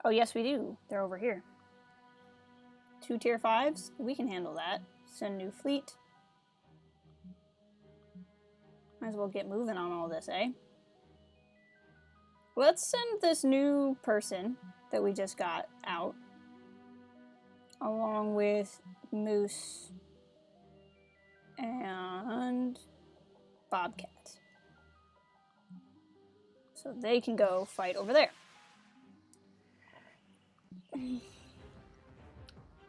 Oh, yes, we do. They're over here. 2 tier 5s? We can handle that. Send new fleet. Might as well get moving on all this, eh? Let's send this new person that we just got out. Along with Moose and Bobcat. So they can go fight over there.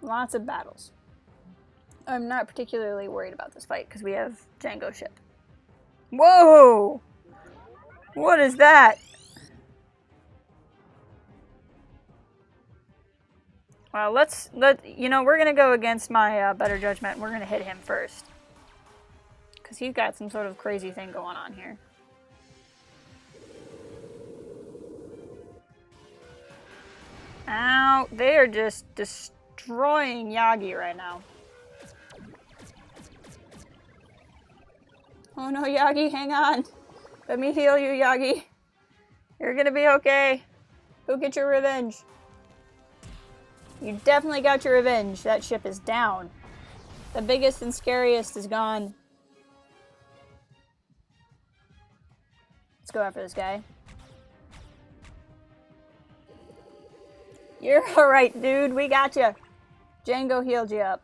Lots of battles. I'm not particularly worried about this fight because we have Django ship. Whoa! What is that? Well, we're gonna go against my better judgment. We're gonna hit him first. Because he's got some sort of crazy thing going on here. Ow, they are just destroying Yagi right now. Oh no, Yagi, hang on. Let me heal you, Yagi. You're gonna be okay. Go get your revenge. You definitely got your revenge. That ship is down. The biggest and scariest is gone. Let's go after this guy. You're alright, dude. We got you. Django healed you up.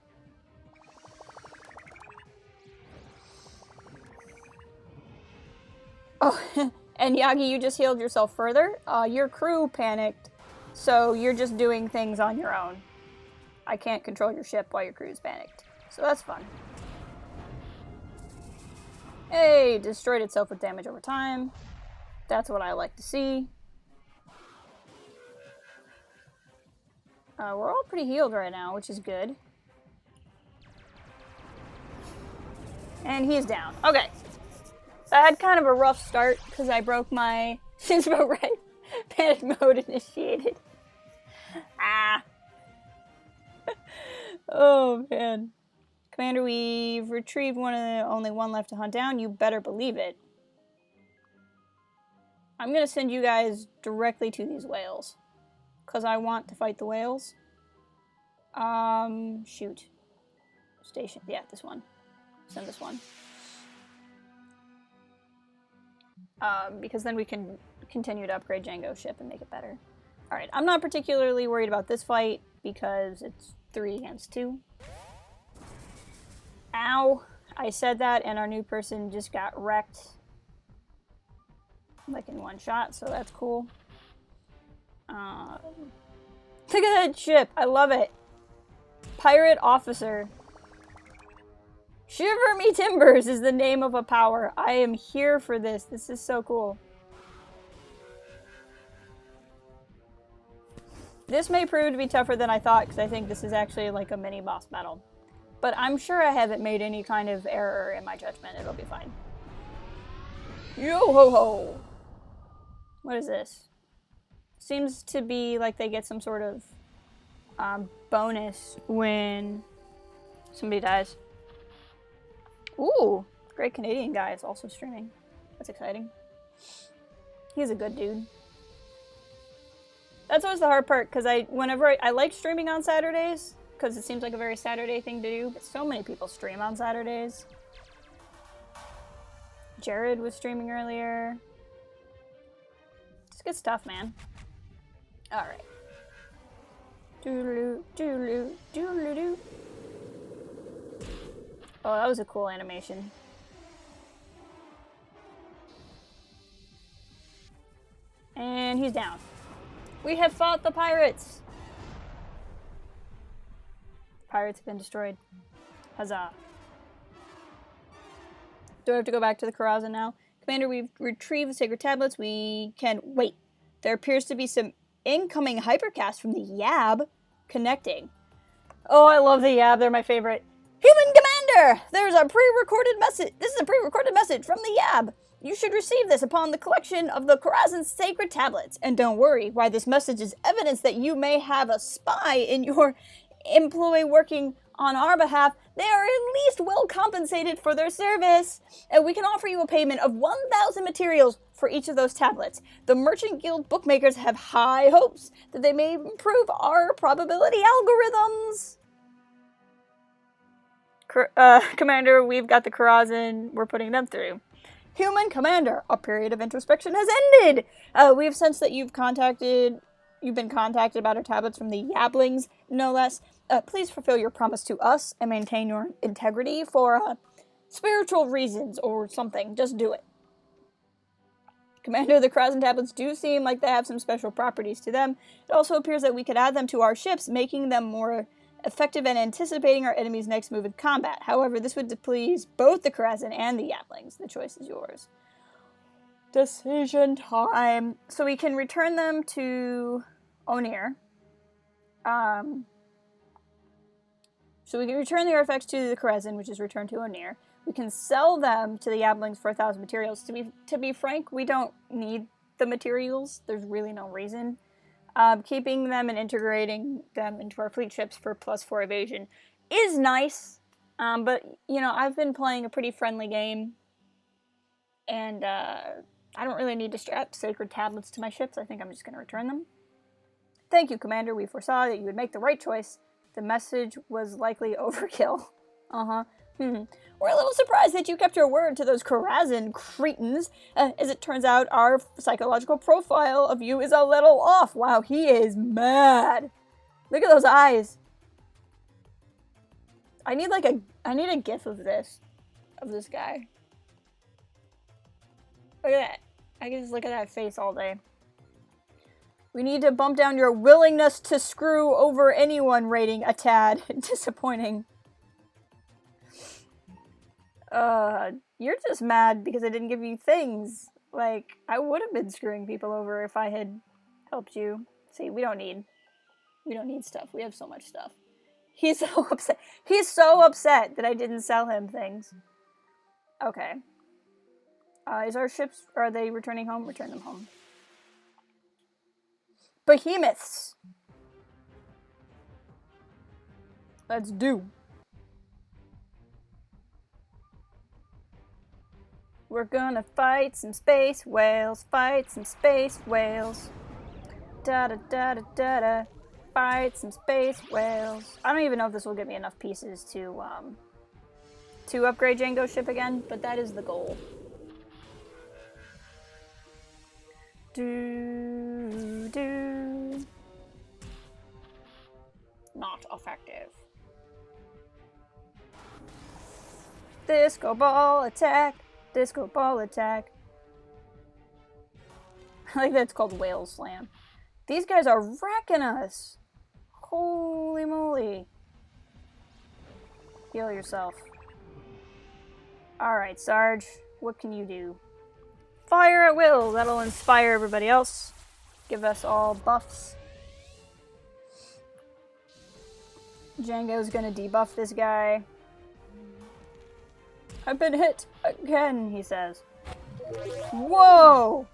Oh, and Yagi, you just healed yourself further. Your crew panicked, so you're just doing things on your own. I can't control your ship while your crew's panicked, so that's fun. Hey, destroyed itself with damage over time. That's what I like to see. We're all pretty healed right now, which is good. And he's down. Okay. I had kind of a rough start because I broke my Shinspo right. Panic mode initiated. Ah. Oh, man. Commander, we've retrieved only one left to hunt down. You better believe it. I'm going to send you guys directly to these whales. Because I want to fight the whales. Shoot. Station. Yeah, this one. Send this one. Because then we can continue to upgrade Django's ship and make it better. Alright, I'm not particularly worried about this fight because it's 3 against 2. Ow! I said that and our new person just got wrecked. Like in one shot, so that's cool. Look at that ship! I love it! Pirate Officer. Shiver Me Timbers is the name of a power. I am here for this. This is so cool. This may prove to be tougher than I thought because I think this is actually like a mini boss battle. But I'm sure I haven't made any kind of error in my judgment. It'll be fine. Yo ho ho! What is this? Seems to be like they get some sort of bonus when somebody dies. Ooh, great Canadian guy is also streaming. That's exciting. He's a good dude. That's always the hard part, because I like streaming on Saturdays, because it seems like a very Saturday thing to do, but so many people stream on Saturdays. Jared was streaming earlier. It's good stuff, man. Alright. Doodaloo, doodaloo, doodaloo. Oh, that was a cool animation. And he's down. We have fought the pirates! The pirates have been destroyed. Huzzah. Do I have to go back to the Karazhan now? Commander, we've retrieved the sacred tablets. We can... Wait. There appears to be some incoming hypercast from the Yab connecting. Oh, I love the Yab. They're my favorite. Human Commander! There's a pre-recorded message. This is a pre-recorded message from the Yab. You should receive this upon the collection of the Karazhan sacred tablets. And don't worry, why this message is evidence that you may have a spy in your employ working on our behalf. They are at least well compensated for their service. And we can offer you a payment of 1,000 materials for each of those tablets. The Merchant Guild bookmakers have high hopes that they may improve our probability algorithms. Commander, we've got the Karazhan we're putting them through. Human Commander, a period of introspection has ended. We've sensed that you've been contacted about our tablets from the Yablings, no less. Please fulfill your promise to us and maintain your integrity for spiritual reasons or something. Just do it. Commander, the Krasen tablets do seem like they have some special properties to them. It also appears that we could add them to our ships, making them more effective and anticipating our enemy's next move in combat. However, this would displease both the Krasen and the Yaplings. The choice is yours. Decision time. So we can return them to Onir. So we can return the artifacts to the Krasen, which is returned to Onir. We can sell them to the Yaplings for 1,000 materials. To be frank, we don't need the materials. There's really no reason. Keeping them and integrating them into our fleet ships for +4 evasion is nice. But, you know, I've been playing a pretty friendly game. And I don't really need to strap sacred tablets to my ships. I think I'm just going to return them. Thank you, Commander. We foresaw that you would make the right choice. The message was likely overkill. We're a little surprised that you kept your word to those Krasen cretins. As it turns out, our psychological profile of you is a little off. Wow, he is mad. Look at those eyes. I need a gif of this guy. Look at that. I can just look at that face all day. We need to bump down your willingness to screw over anyone rating a tad. Disappointing. You're just mad because I didn't give you things. Like, I would have been screwing people over if I had helped you. See, we don't need stuff. We have so much stuff. He's so upset. He's so upset that I didn't sell him things. Okay. Is our ships, are they returning home? Return them home. Behemoths! Let's do. We're gonna fight some space whales, fight some space whales. Da-da-da-da-da-da. Fight some space whales. I don't even know if this will give me enough pieces to upgrade Django's ship again, but that is the goal. Do. Not effective. Disco ball attack. Disco ball attack. I like that it's called Whale Slam. These guys are wrecking us. Holy moly. Heal yourself. Alright, Sarge. What can you do? Fire at will. That'll inspire everybody else. Give us all buffs. Django's gonna debuff this guy. I've been hit again, he says. Whoa!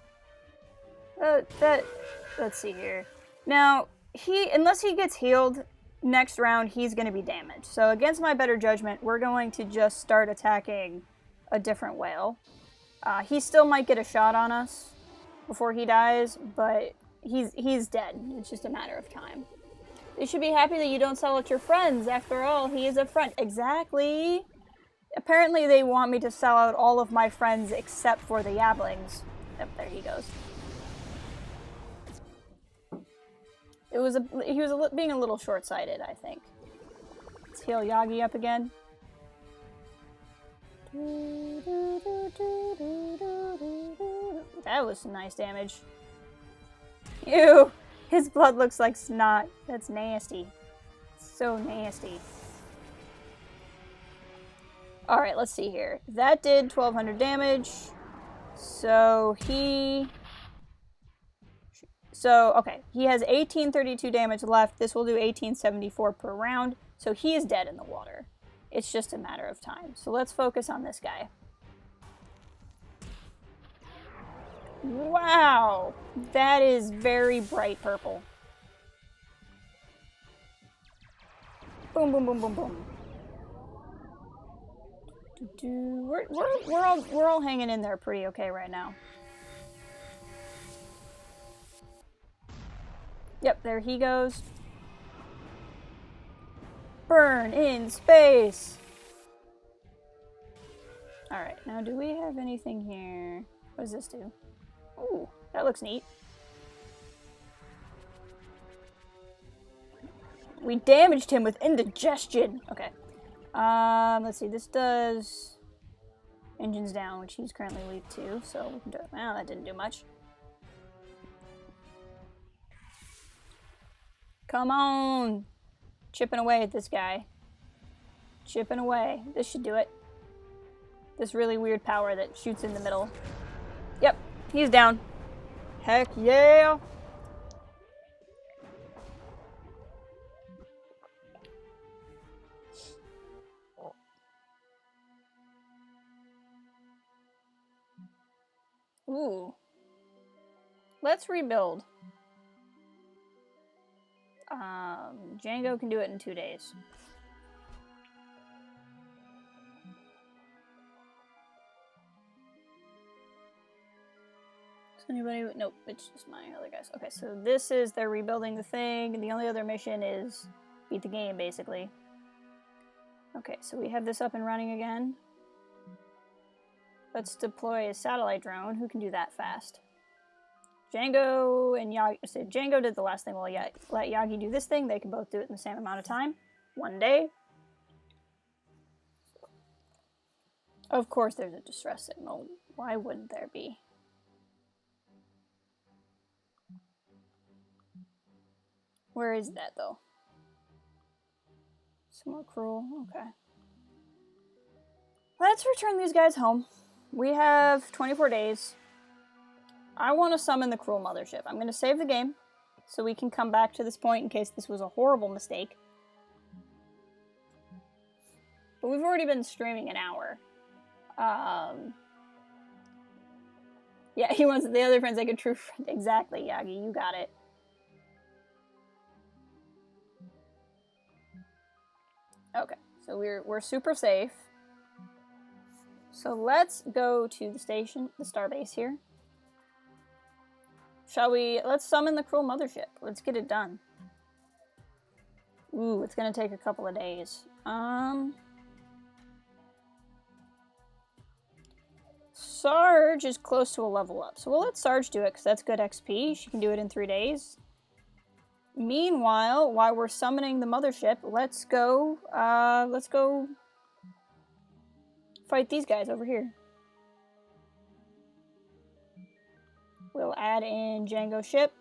Let's see here. Now, unless he gets healed, next round he's gonna be damaged. So against my better judgment, we're going to just start attacking a different whale. He still might get a shot on us before he dies, but he's dead. It's just a matter of time. You should be happy that you don't sell it to your friends. After all, he is a friend. Exactly. Apparently they want me to sell out all of my friends except for the Yablings. Yep, there he goes. He was being a little short-sighted, I think. Let's heal Yagi up again. That was some nice damage. Ew! His blood looks like snot. That's nasty. So nasty. Alright, let's see here. That did 1,200 damage. Okay. He has 1832 damage left. This will do 1874 per round. So he is dead in the water. It's just a matter of time. So let's focus on this guy. Wow! That is very bright purple. Boom, boom, boom, boom, boom. We're all hanging in there pretty okay right now. Yep, there he goes. Burn in space! Alright, now do we have anything here? What does this do? Ooh, that looks neat. We damaged him with indigestion. Okay. Let's see, this does Engine's down, which he's currently weak to, so we can do it. Well, that didn't do much. Come on! Chipping away at this guy. Chipping away. This should do it. This really weird power that shoots in the middle. Yep, he's down. Heck yeah! Ooh. Let's rebuild. Django can do it in 2 days. Does anybody? Nope, it's just my other guys. Okay, so this is they're rebuilding the thing, and the only other mission is beat the game, basically. Okay, so we have this up and running again. Let's deploy a satellite drone. Who can do that fast? Django and Yagi. So Django did the last thing. We'll let Yagi do this thing. They can both do it in the same amount of time. 1 day. Of course there's a distress signal. Why wouldn't there be? Where is that, though? Some more cruel. Okay. Let's return these guys home. We have 24 days. I want to summon the cruel mothership. I'm going to save the game so we can come back to this point in case this was a horrible mistake. But we've already been streaming an hour. Yeah, he wants the other friends like a true friend. Exactly, Yagi, you got it. Okay, so we're super safe. So let's go to the station, the starbase here. Shall we? Let's summon the cruel mothership. Let's get it done. Ooh, it's gonna take a couple of days. Sarge is close to a level up, so we'll let Sarge do it because that's good XP. She can do it in 3 days. Meanwhile, while we're summoning the mothership, let's go fight these guys over here. We'll add in Django ship.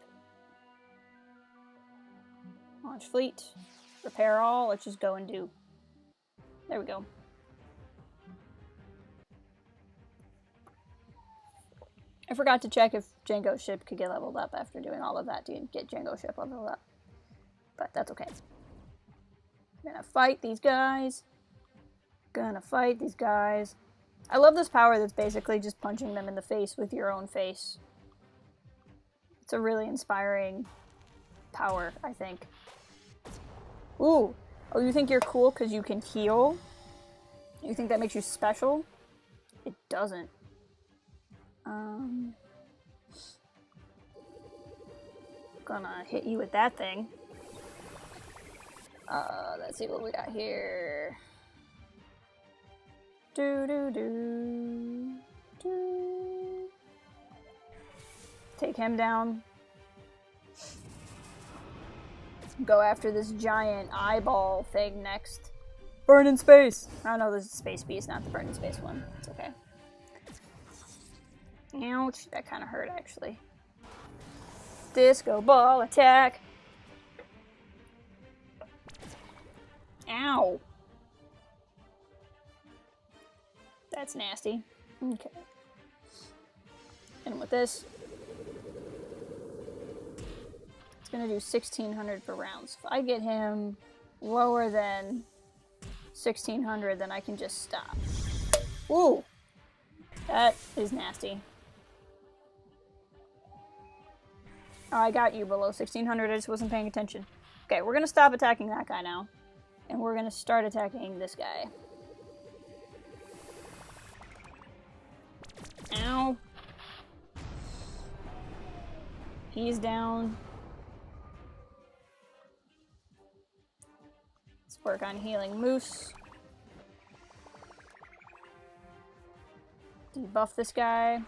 Launch fleet. Repair all. Let's just go and do. There we go. I forgot to check if Django ship could get leveled up after doing all of that to get Django ship leveled up. But that's okay. Gonna fight these guys. Gonna fight these guys. I love this power that's basically just punching them in the face with your own face. It's a really inspiring power, I think. Ooh. Oh, you think you're cool because you can heal? You think that makes you special? It doesn't. Gonna hit you with that thing. Let's see what we got here. Take him down. Go after this giant eyeball thing next. Burn in space! Oh no, this is Space Beast, not the Burn in Space one. It's okay. Ouch, that kind of hurt actually. Disco ball attack! Ow! That's nasty. Okay. Hit him with this. It's gonna do 1600 per round. So if I get him lower than 1600, then I can just stop. Ooh! That is nasty. Oh, I got you below 1600. I just wasn't paying attention. Okay, we're gonna stop attacking that guy now. And we're gonna start attacking this guy. Ow. He's down. Let's work on healing Moose. Debuff this guy.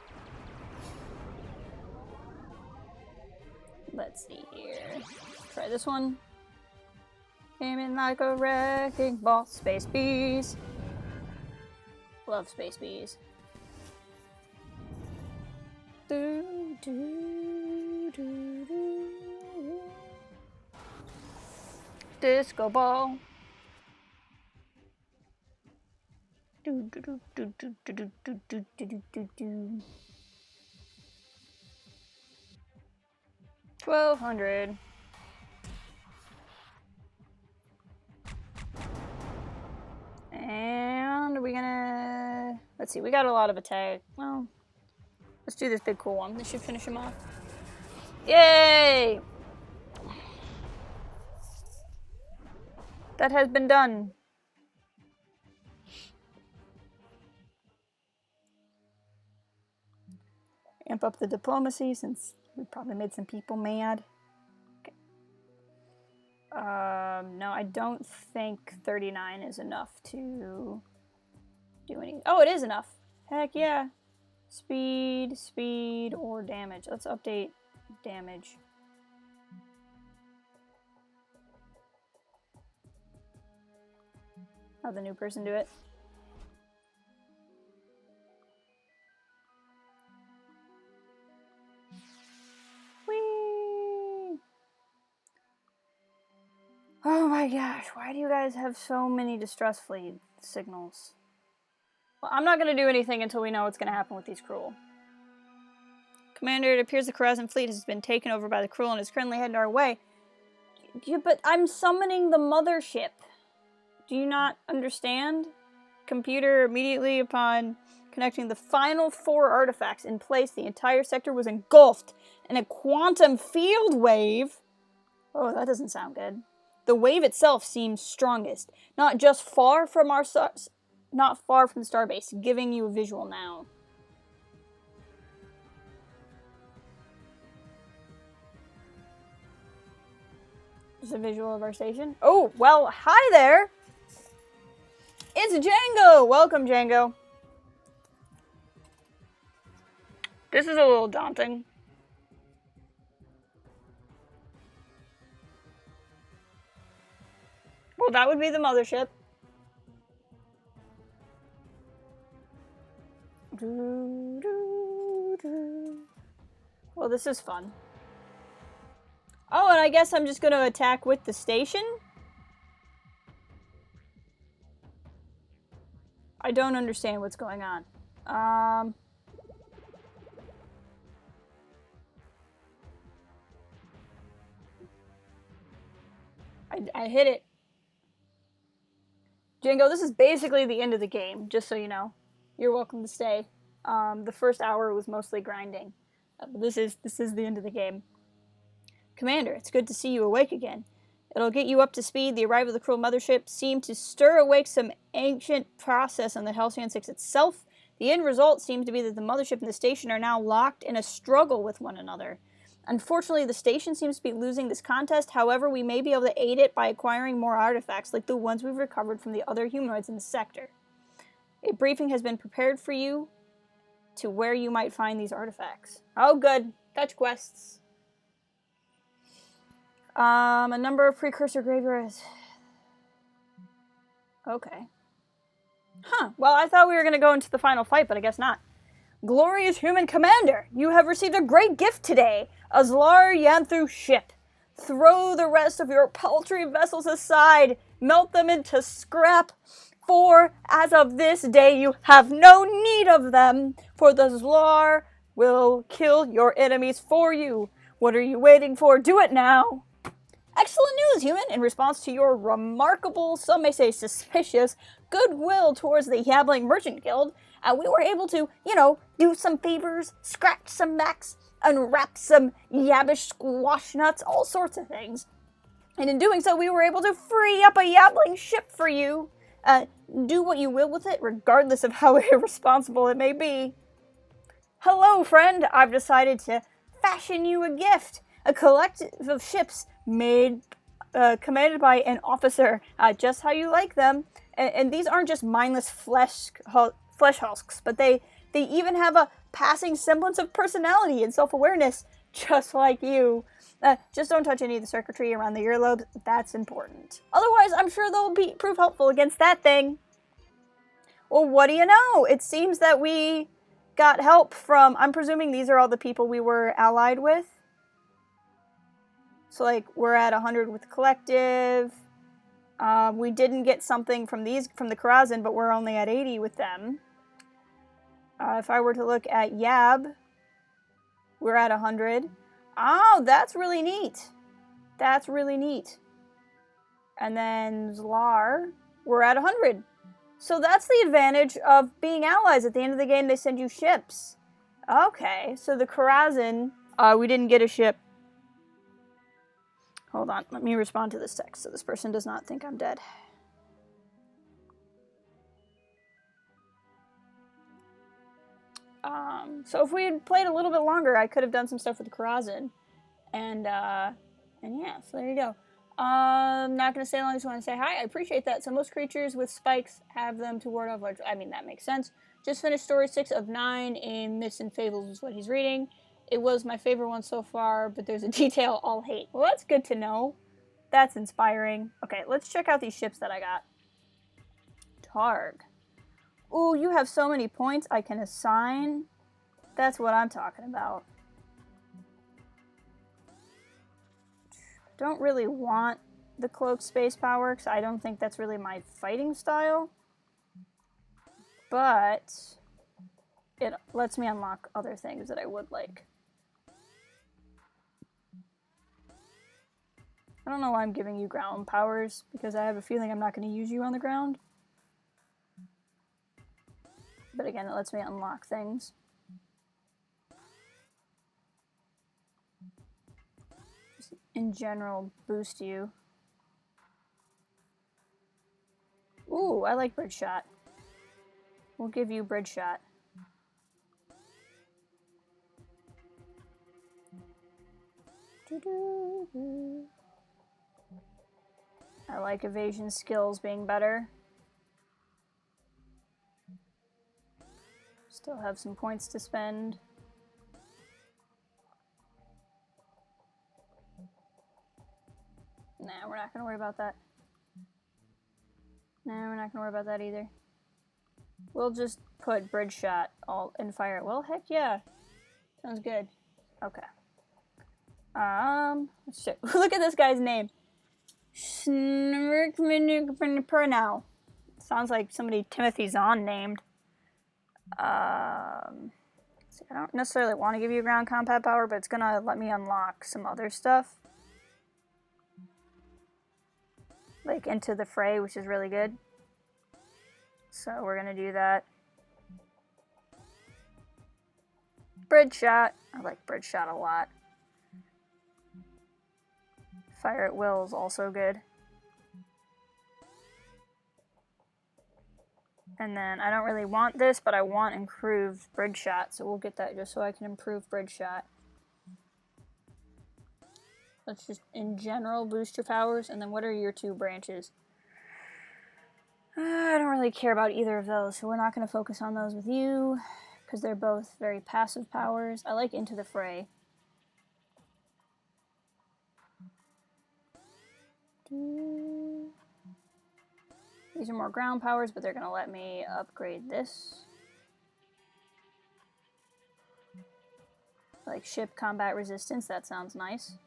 Let's see here. Try this one. Aiming like a wrecking ball. Space Bees. Love Space Bees. Disco ball. 1200. And are we gonna... Let's see, we got a lot of attack. Well, let's do this big cool one. This should finish him off. Yay! That has been done. Amp up the diplomacy since we probably made some people mad. Okay. No, I don't think 39 is enough to do anything. Oh, it is enough. Heck yeah. Speed, speed, or damage. Let's update damage. Have the new person do it. Whee! Oh my gosh, why do you guys have so many distress fleet signals? Well, I'm not going to do anything until we know what's going to happen with these Cruel. Commander, it appears the Horizon fleet has been taken over by the Cruel and is currently heading our way. Yeah, but I'm summoning the mothership. Do you not understand? Computer, immediately upon connecting the final 4 artifacts in place, the entire sector was engulfed in a quantum field wave. Oh, that doesn't sound good. The wave itself seems strongest, not far from the starbase, giving you a visual now. Just a visual of our station. Oh, well, hi there! It's Django! Welcome, Django. This is a little daunting. Well, that would be the mothership. Well, this is fun. Oh, and I guess I'm just going to attack with the station? I don't understand what's going on. I hit it. Django, this is basically the end of the game, just so you know. You're welcome to stay. The first hour was mostly grinding. This is the end of the game. Commander, it's good to see you awake again. It'll get you up to speed. The arrival of the Cruel mothership seemed to stir awake some ancient process on the Halcyon 6 itself. The end result seems to be that the mothership and the station are now locked in a struggle with one another. Unfortunately, the station seems to be losing this contest. However, we may be able to aid it by acquiring more artifacts like the ones we've recovered from the other humanoids in the sector. A briefing has been prepared for you to where you might find these artifacts. Oh, good. Fetch quests. A number of precursor graveyards. Okay. Huh. Well, I thought we were going to go into the final fight, but I guess not. Glorious human commander, you have received a great gift today. A Zlar Yanthu ship. Throw the rest of your paltry vessels aside. Melt them into scrap. For, as of this day, you have no need of them. For the Zlar will kill your enemies for you. What are you waiting for? Do it now. Excellent news, human! In response to your remarkable, some may say suspicious, goodwill towards the Yabbling Merchant Guild, we were able to, do some favors, scratch some backs, unwrap some yabbish squash nuts, all sorts of things. And in doing so, we were able to free up a Yabbling ship for you. Do what you will with it, regardless of how irresponsible it may be. Hello, friend! I've decided to fashion you a gift. A collective of ships made, commanded by an officer, just how you like them. And these aren't just mindless flesh husks, but they even have a passing semblance of personality and self-awareness, just like you. Just don't touch any of the circuitry around the earlobes. That's important. Otherwise, I'm sure they'll prove helpful against that thing. Well, what do you know? It seems that we got help from, I'm presuming these are all the people we were allied with. So, like, we're at 100 with Collective. We didn't get something from the Karazhan, but we're only at 80 with them. If I were to look at Yab, we're at 100. Oh, that's really neat. That's really neat. And then Zlar, we're at 100. So that's the advantage of being allies. At the end of the game, they send you ships. Okay, so the Karazhan, we didn't get a ship. Hold on, let me respond to this text so this person does not think I'm dead. So if we had played a little bit longer, I could have done some stuff with the Karazhan. And yeah, so there you go. I'm not going to stay long, I just want to say hi. I appreciate that. So most creatures with spikes have them to ward off large... I mean, that makes sense. Just finished story 6 of 9 in Myths and Fables is what he's reading. It was my favorite one so far, but there's a detail I'll hate. Well, that's good to know. That's inspiring. Okay, let's check out these ships that I got. Targ. Ooh, you have so many points I can assign. That's what I'm talking about. Don't really want the cloak space power, because I don't think that's really my fighting style. But it lets me unlock other things that I would like. I don't know why I'm giving you ground powers, because I have a feeling I'm not going to use you on the ground. But again, it lets me unlock things. Just in general, boost you. Ooh, I like Bridge Shot. We'll give you Bridge Shot. I like evasion skills being better. Still have some points to spend. Nah, we're not gonna worry about that. Nah, we're not gonna worry about that either. We'll just put Bridge Shot all and fire it. Well, heck yeah. Sounds good. Okay. Let's check. Look at this guy's name. Now. Sounds like somebody Timothy Zahn named. See, I don't necessarily want to give you ground combat power, but it's gonna let me unlock some other stuff. Like Into the Fray, which is really good. So we're gonna do that. Bridge Shot. I like Bridge Shot a lot. Fire at Will is also good. And then I don't really want this, but I want improved Bridge Shot, so we'll get that just so I can improve Bridge Shot. Let's just, in general, boost your powers, and then what are your 2 branches? I don't really care about either of those, so we're not going to focus on those with you, because they're both very passive powers. I like Into the Fray. These are more ground powers, but they're going to let me upgrade this. Like ship combat resistance, that sounds nice.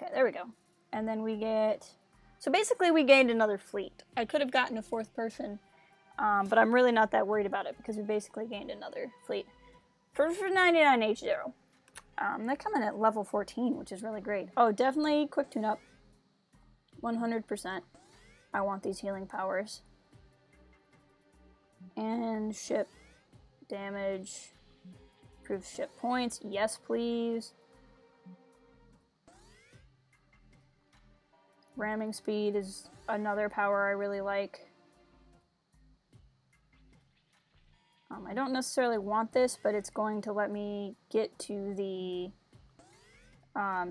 Okay, there we go. And then we get... So basically we gained another fleet. I could have gotten a 4th person, but I'm really not that worried about it because we basically gained another fleet. For 99 H0. They're coming at level 14, which is really great. Oh, definitely quick tune-up. 100%. I want these healing powers. And ship damage. Improve ship points. Yes, please. Ramming speed is another power I really like. I don't necessarily want this, but it's going to let me get to the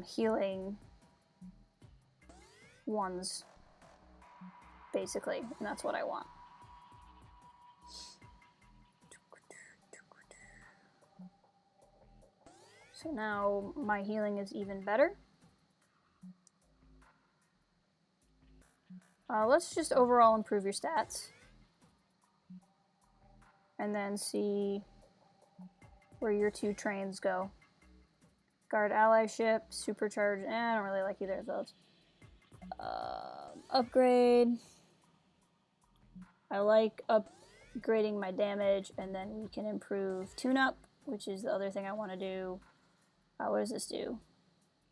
healing ones, basically, and that's what I want. So now my healing is even better. Let's just overall improve your stats. and then see where your 2 trains go. Guard ally ship, supercharge. I don't really like either of those. Upgrade. I like upgrading my damage, and then we can improve tune-up, which is the other thing I want to do. What does this do?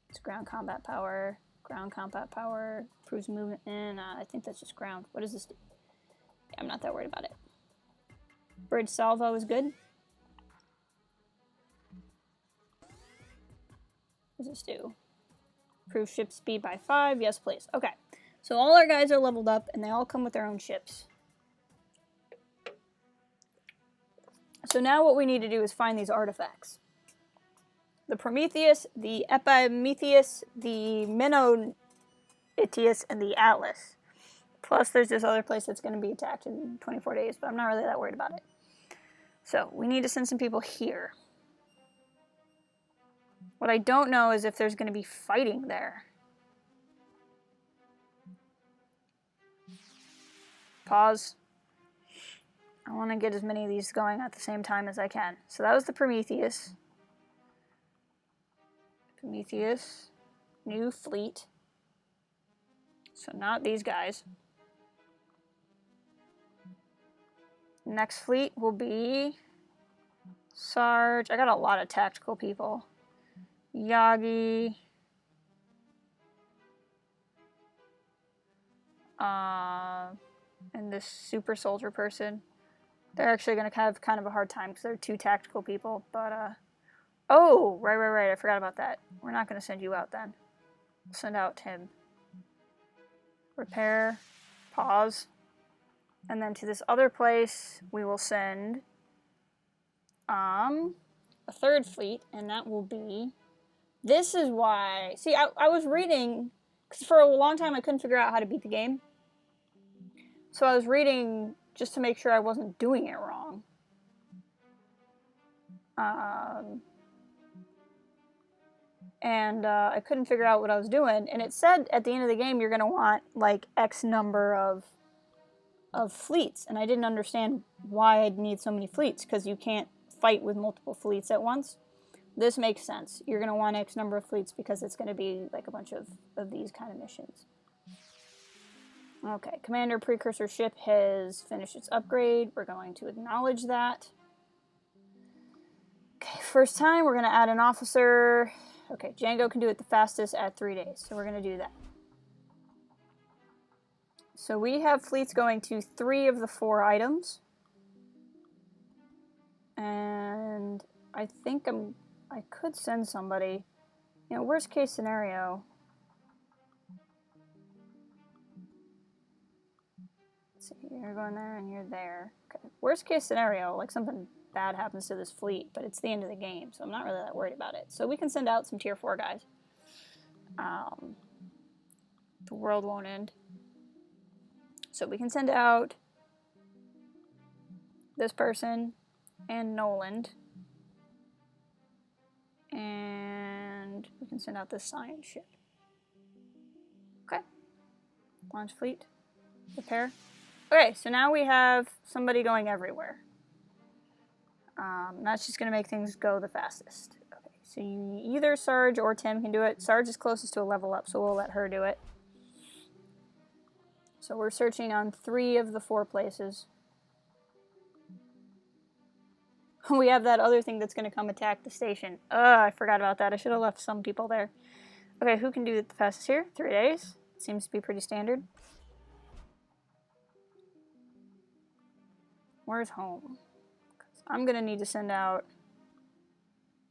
It's ground combat power. Ground combat power. Improves movement. And I think that's just ground. What does this do? Yeah, I'm not that worried about it. Bridge salvo is good. What does this do? Improve ship speed by 5. Yes, please. Okay. So all our guys are leveled up, and they all come with their own ships. So now what we need to do is find these artifacts. The Prometheus, the Epimetheus, the Menoetius, and the Atlas. Plus there's this other place that's going to be attacked in 24 days, but I'm not really that worried about it. So we need to send some people here. What I don't know is if there's going to be fighting there. Pause. I want to get as many of these going at the same time as I can. So that was the Prometheus. Prometheus. New fleet. So not these guys. Next fleet will be Sarge. I got a lot of tactical people. Yagi. And this super soldier person. They're actually going to have kind of a hard time because they're 2 tactical people. But, oh, right. I forgot about that. We're not going to send you out then. We'll send out Tim. Repair. Pause. And then to this other place, we will send a 3rd fleet, and that will be... This is why... See, I was reading... Because for a long time, I couldn't figure out how to beat the game. So I was reading just to make sure I wasn't doing it wrong. I couldn't figure out what I was doing. And it said at the end of the game, you're going to want, like, X number of fleets. And I didn't understand why I'd need so many fleets, because you can't fight with multiple fleets at once. This makes sense. You're going to want X number of fleets because it's going to be, like, a bunch of these kind of missions. Okay, Commander Precursor ship has finished its upgrade. We're going to acknowledge that. Okay, first time, we're going to add an officer. Okay, Django can do it the fastest at 3 days, so we're going to do that. So we have fleets going to 3 of the 4 items. And I think I could send somebody. You know, worst case scenario... You're going there and you're there. Okay. Worst case scenario, like something bad happens to this fleet, but it's the end of the game, so I'm not really that worried about it. So we can send out some tier 4 guys. The world won't end. So we can send out this person and Noland. And we can send out this science ship. Okay. Launch fleet. Repair. Okay, so now we have somebody going everywhere. That's just going to make things go the fastest. Okay, so either Sarge or Tim can do it. Sarge is closest to a level up, so we'll let her do it. So we're searching on 3 of the 4 places. We have that other thing that's going to come attack the station. I forgot about that. I should have left some people there. Okay, who can do it the fastest here? 3 days. Seems to be pretty standard. Where's home? I'm gonna need to send out...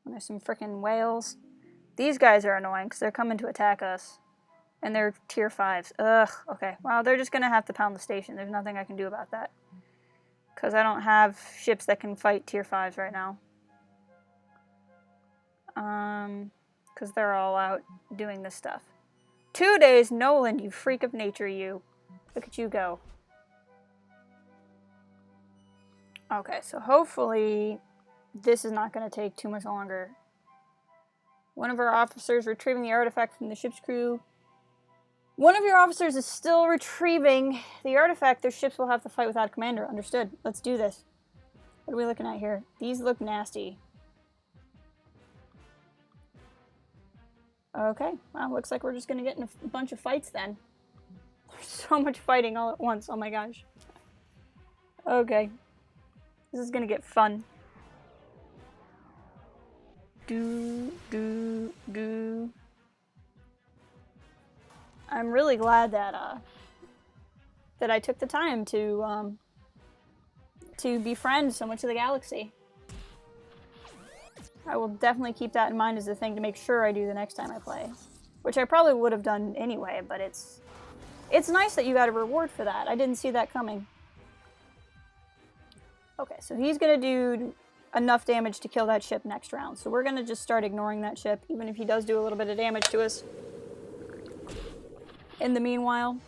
There's some frickin' whales. These guys are annoying because they're coming to attack us. And they're tier 5s. Ugh, okay. Well, they're just gonna have to pound the station. There's nothing I can do about that. Because I don't have ships that can fight tier 5s right now. Because they're all out doing this stuff. 2 days, Nolan, you freak of nature, you. Look at you go. Okay, so hopefully this is not going to take too much longer. One of our officers retrieving the artifact from the ship's crew. One of your officers is still retrieving the artifact. Their ships will have to fight without a commander. Understood. Let's do this. What are we looking at here? These look nasty. Okay, well, looks like we're just gonna get in a bunch of fights then. There's so much fighting all at once, oh my gosh. Okay. This is gonna get fun. Do. I'm really glad that that I took the time to befriend so much of the galaxy. I will definitely keep that in mind as a thing to make sure I do the next time I play. Which I probably would have done anyway, but it's nice that you got a reward for that. I didn't see that coming. Okay, so he's gonna do enough damage to kill that ship next round. So we're gonna just start ignoring that ship, even if he does do a little bit of damage to us. In the meanwhile,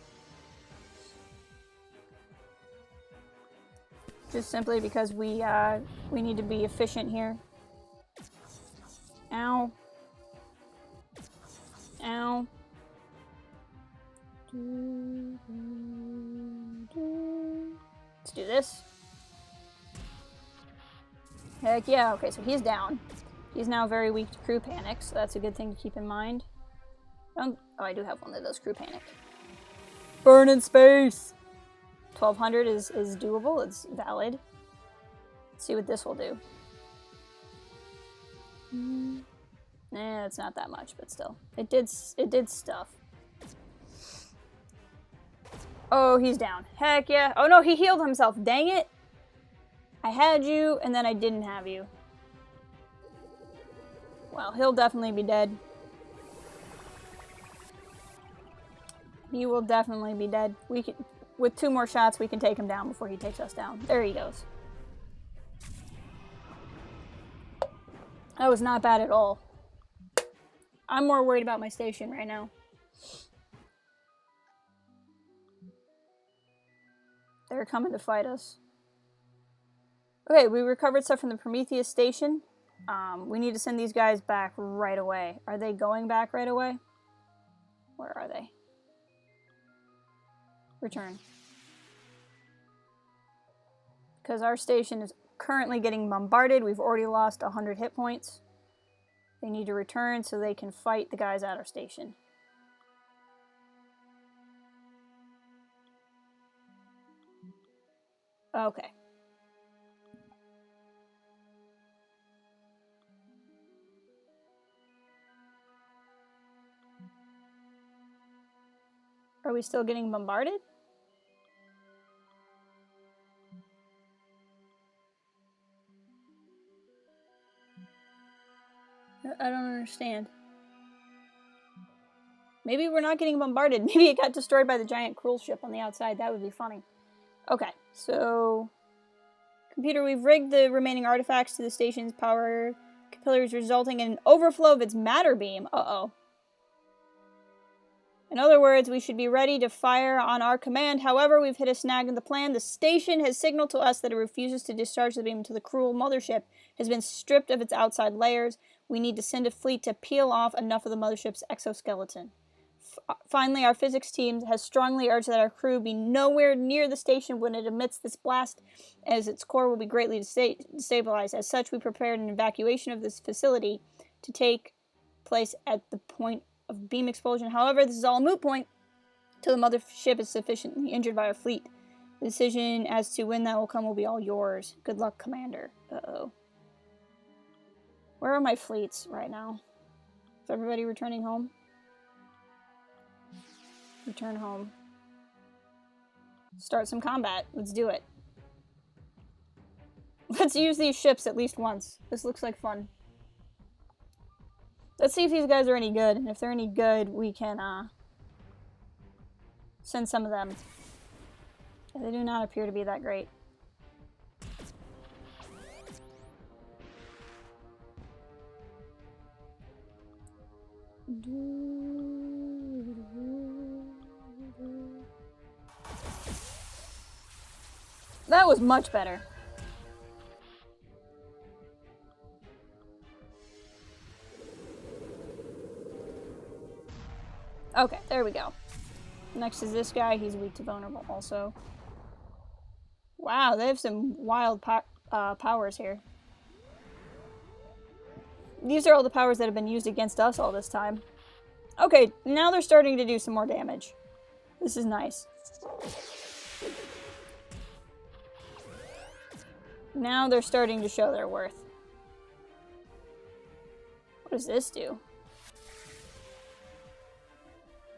just simply because we need to be efficient here. Ow. Ow. Let's do this. Heck yeah, okay, so he's down. He's now very weak to crew panic, so that's a good thing to keep in mind. Oh, I do have one that does crew panic. Burn in space! 1200 is doable, it's valid. Let's see what this will do. It's not that much, but still. It did stuff. Oh, he's down. Heck yeah. Oh no, he healed himself. Dang it. I had you, and then I didn't have you. Well, he'll definitely be dead. He will definitely be dead. We can, with 2 more shots, we can take him down before he takes us down. There he goes. That was not bad at all. I'm more worried about my station right now. They're coming to fight us. Okay, we recovered stuff from the Prometheus station. We need to send these guys back right away. Are they going back right away? Where are they? Return. Because our station is currently getting bombarded. We've already lost 100 hit points. They need to return so they can fight the guys at our station. Okay. Are we still getting bombarded? I don't understand. Maybe we're not getting bombarded. Maybe it got destroyed by the giant cruel ship on the outside. That would be funny. Okay, so... Computer, we've rigged the remaining artifacts to the station's power capillaries, resulting in an overflow of its matter beam. Uh-oh. In other words, we should be ready to fire on our command. However, we've hit a snag in the plan. The station has signaled to us that it refuses to discharge the beam until the cruel mothership has been stripped of its outside layers. We need to send a fleet to peel off enough of the mothership's exoskeleton. Finally, our physics team has strongly urged that our crew be nowhere near the station when it emits this blast, as its core will be greatly destabilized. As such, we prepared an evacuation of this facility to take place at the point of beam explosion. However, this is all a moot point till the mothership is sufficiently injured by our fleet. The decision as to when that will come will be all yours. Good luck, Commander. Uh-oh. Where are my fleets right now? Is everybody returning home? Return home. Start some combat. Let's do it. Let's use these ships at least once. This looks like fun. Let's see if these guys are any good. And if they're any good, we can send some of them. They do not appear to be that great. That was much better. Okay, there we go. Next is this guy. He's weak to vulnerable also. Wow, they have some wild powers here. These are all the powers that have been used against us all this time. Okay, now they're starting to do some more damage. This is nice. Now they're starting to show their worth. What does this do?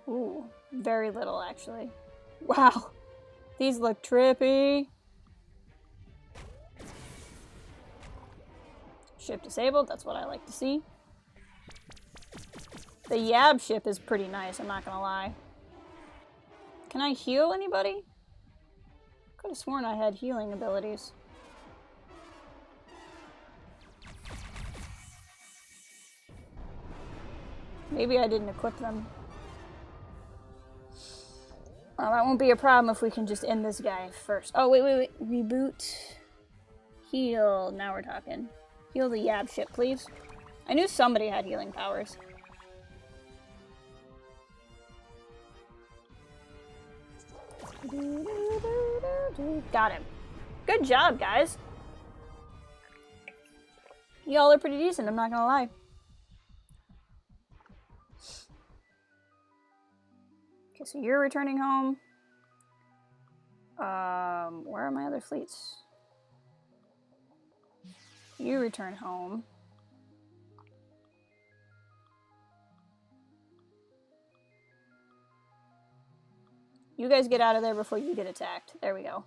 Ooh, very little actually. Wow, these look trippy. Ship disabled, that's what I like to see. The Yab ship is pretty nice, I'm not gonna lie. Can I heal anybody? Could have sworn I had healing abilities. Maybe I didn't equip them. Well, that won't be a problem if we can just end this guy first. Oh, wait. Reboot. Heal. Now we're talking. Heal the Yab ship, please. I knew somebody had healing powers. Got him. Good job, guys. Y'all are pretty decent, I'm not gonna lie. Okay, so you're returning home. Where are my other fleets? You return home. You guys get out of there before you get attacked. There we go.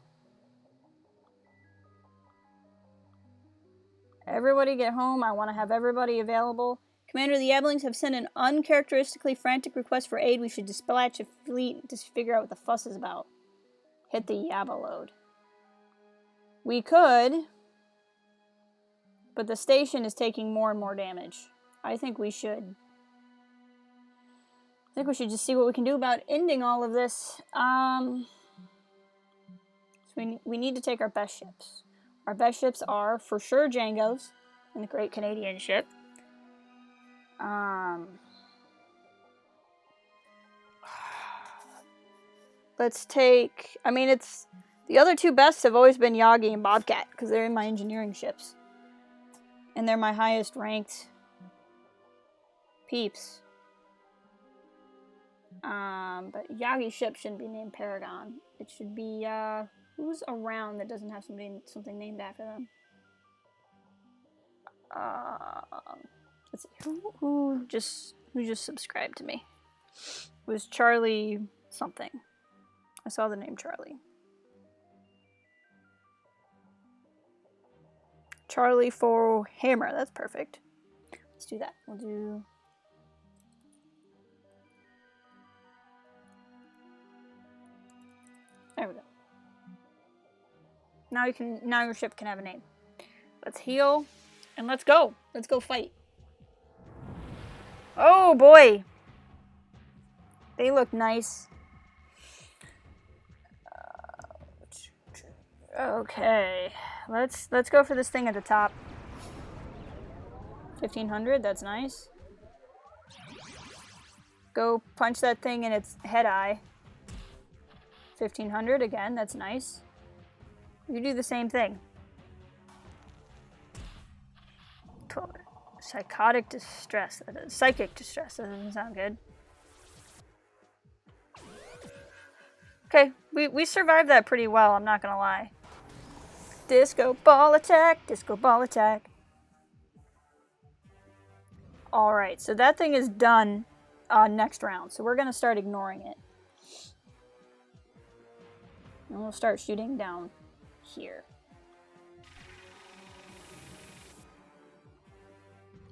Everybody get home. I want to have everybody available. Commander, the Yablings have sent an uncharacteristically frantic request for aid. We should dispatch a fleet to figure out what the fuss is about. Hit the Yabba load. We could, but the station is taking more and more damage. I think we should. I think we should just see what we can do about ending all of this. So we need to take our best ships. Our best ships are, for sure, Django's and the Great Canadian Ship. Let's take... I mean, it's... The other two best have always been Yagi and Bobcat, because they're in my engineering ships. And they're my highest ranked peeps. But Yagi's ship shouldn't be named Paragon. It should be, who's around that doesn't have something named after them? Let's see, who just subscribed to me? It was Charlie something. I saw the name Charlie. Charlie for Hammer, that's perfect. Let's do that. We'll do... There we go. Now your ship can have a name. Let's heal and let's go. Let's go fight. Oh boy. They look nice. Okay. Let's go for this thing at the top. 1500, that's nice. Go punch that thing in its head eye. 1500 again, that's nice. You do the same thing. Psychic distress, that doesn't sound good. Okay, we survived that pretty well, I'm not gonna lie. Disco ball attack, disco ball attack. Alright, so that thing is done next round, so we're gonna start ignoring it. And we'll start shooting down here.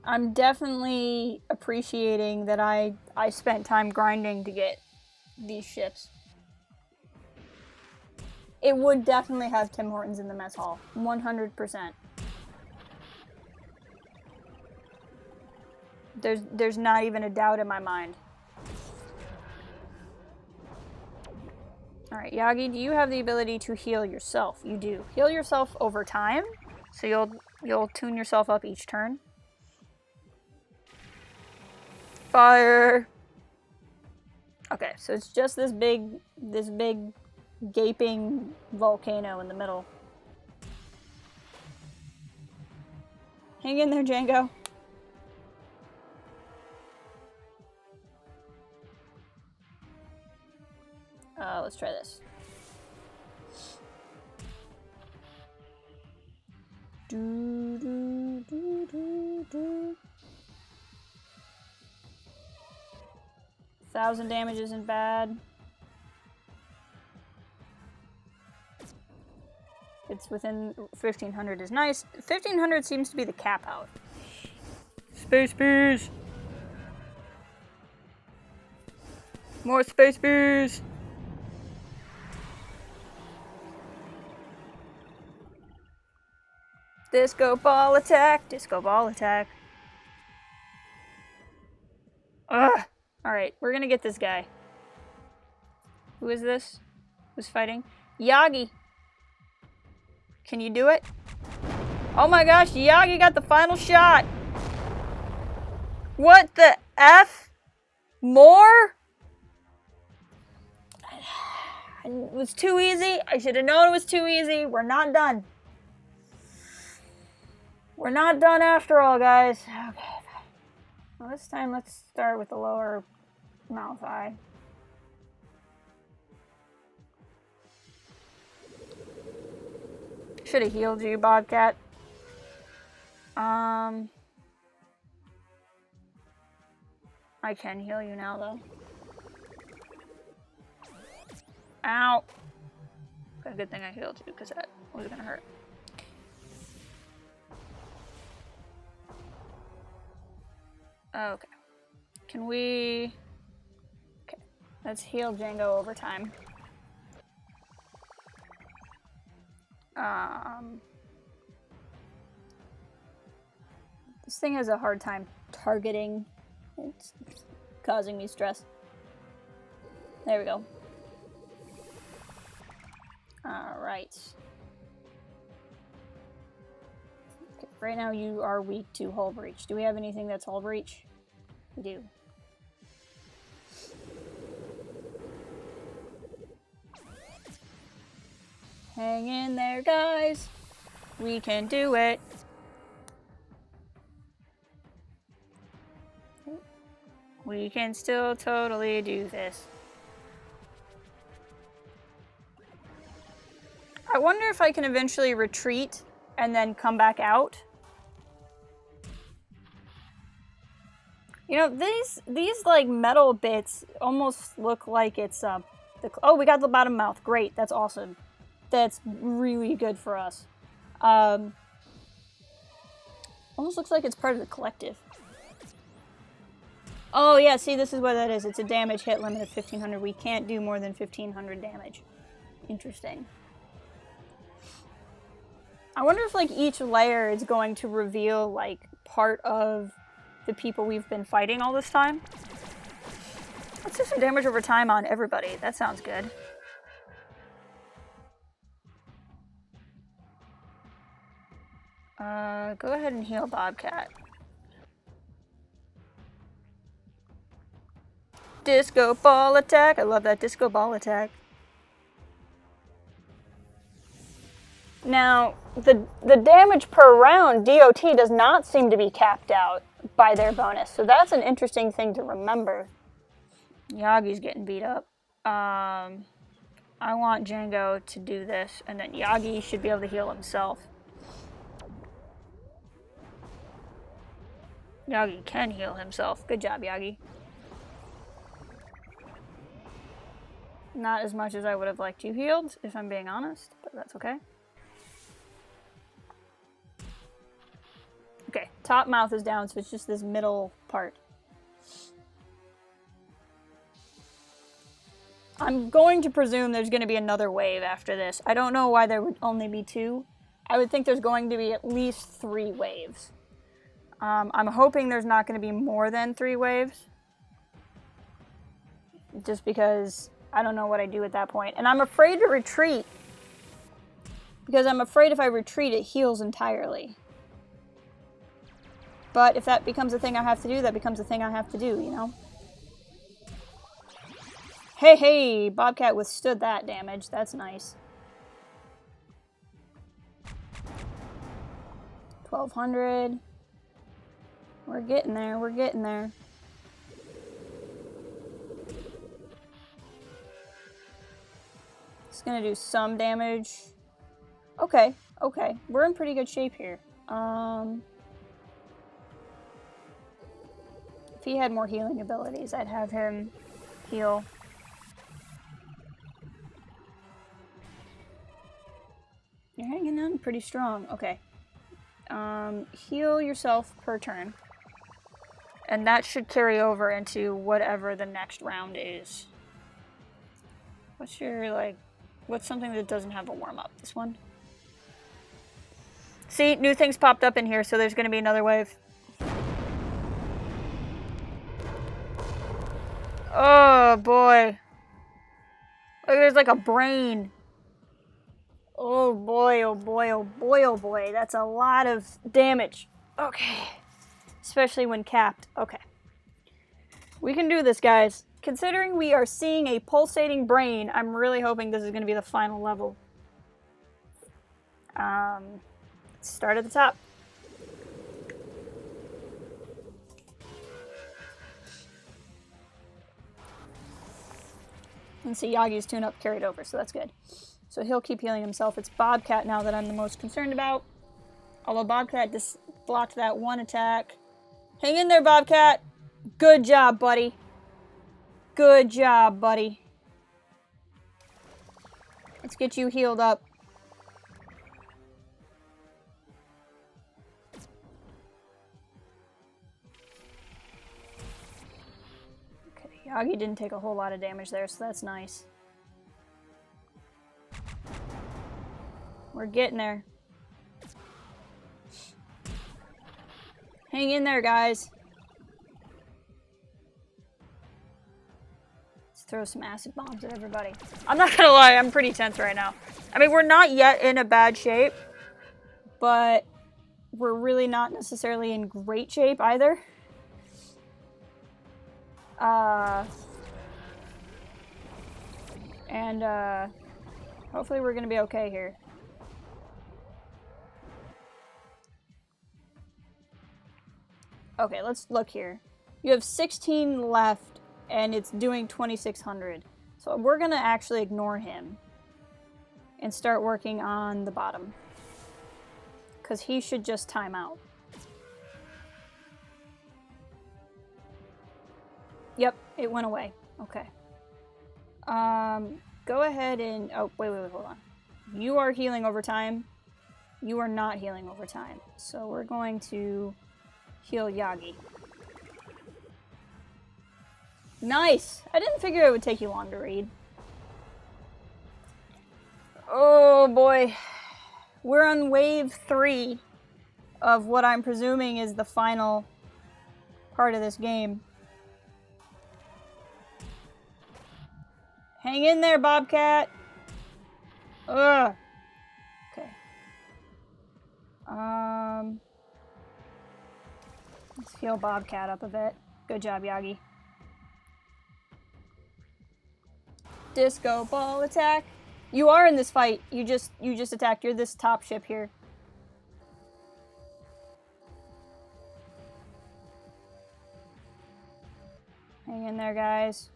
I'm definitely appreciating that I spent time grinding to get these ships. It would definitely have Tim Hortons in the mess hall. 100%. There's not even a doubt in my mind. Alright, Yagi, do you have the ability to heal yourself? You do. Heal yourself over time, so you'll tune yourself up each turn. Fire! Okay, so it's just this big gaping volcano in the middle. Hang in there, Django. Let's try this. Do, do, do, do, do. 1,000 damage isn't bad. It's within 1,500 is nice. 1,500 seems to be the cap out. Space bees! More space bees! Disco ball attack! Disco ball attack. Ugh! Alright, we're gonna get this guy. Who is this? Who's fighting? Yagi! Can you do it? Oh my gosh, Yagi got the final shot! What the F? More? It was too easy. I should have known it was too easy. We're not done. We're not done after all, guys. Okay. Well, this time let's start with the lower mouth eye. Should have healed you, Bobcat. I can heal you now, though. Ow! Good thing I healed you, because that was gonna hurt. Okay. Can we... Okay. Let's heal Django over time. This thing has a hard time targeting. It's causing me stress. There we go. Alright. Okay, right now you are weak to hull breach. Do we have anything that's hull breach? We do. Hang in there, guys. We can do it. We can still totally do this. I wonder if I can eventually retreat and then come back out. You know, these like metal bits almost look like it's oh, we got the bottom mouth. Great, that's awesome. That's really good for us. Almost looks like it's part of the collective. Oh yeah, see, this is what that is. It's a damage hit limit of 1,500. We can't do more than 1,500 damage. Interesting. I wonder if like each layer is going to reveal like part of the people we've been fighting all this time. Let's do some damage over time on everybody. That sounds good. Go ahead and heal Bobcat. Disco ball attack. I love that disco ball attack. Now, the damage per round, DOT, does not seem to be capped out by their bonus. So that's an interesting thing to remember. Yagi's getting beat up. I want Django to do this, and then Yagi should be able to heal himself. Yagi can heal himself. Good job, Yagi. Not as much as I would have liked you healed, if I'm being honest, but that's okay. Okay, top mouth is down, so it's just this middle part. I'm going to presume there's going to be another wave after this. I don't know why there would only be 2. I would think there's going to be at least 3 waves. I'm hoping there's not going to be more than 3 waves. Just because I don't know what I do at that point. And I'm afraid to retreat. Because I'm afraid if I retreat, it heals entirely. But if that becomes a thing I have to do, that becomes a thing I have to do, you know? Hey, hey! Bobcat withstood that damage. That's nice. 1,200. We're getting there, we're getting there. It's gonna do some damage. Okay, okay. We're in pretty good shape here. If he had more healing abilities, I'd have him heal. You're hanging on pretty strong. Okay. Heal yourself per turn. And that should carry over into whatever the next round is. What's your, like... What's something that doesn't have a warm-up? This one? See, new things popped up in here, so there's gonna be another wave. Oh, boy. Look, there's like a brain. Oh, boy, oh, boy, oh, boy, oh, boy. That's a lot of damage. Okay. Especially when capped. Okay. We can do this, guys. Considering we are seeing a pulsating brain, I'm really hoping this is going to be the final level. Let's start at the top. And see Yagi's tune-up carried over, so that's good. So he'll keep healing himself. It's Bobcat now that I'm the most concerned about. Although Bobcat just blocked that one attack. Hang in there, Bobcat! Good job, buddy. Good job, buddy. Let's get you healed up. Okay, Yagi didn't take a whole lot of damage there, so that's nice. We're getting there. Hang in there, guys. Let's throw some acid bombs at everybody. I'm not gonna lie, I'm pretty tense right now. I mean, we're not yet in a bad shape, but we're really not necessarily in great shape either. Hopefully we're gonna be okay here. Okay, let's look here. You have 16 left, and it's doing 2,600. So we're gonna actually ignore him and start working on the bottom. Because he should just time out. Yep, it went away. Okay. Go ahead and... Oh, wait, hold on. You are healing over time. You are not healing over time. So we're going to heal Yagi. Nice! I didn't figure it would take you long to read. Oh boy. We're on wave 3 of what I'm presuming is the final part of this game. Hang in there, Bobcat! Ugh! Okay. Let's heal Bobcat up a bit. Good job, Yagi. Disco ball attack. You are in this fight. You just attacked. You're this top ship here. Hang in there, guys.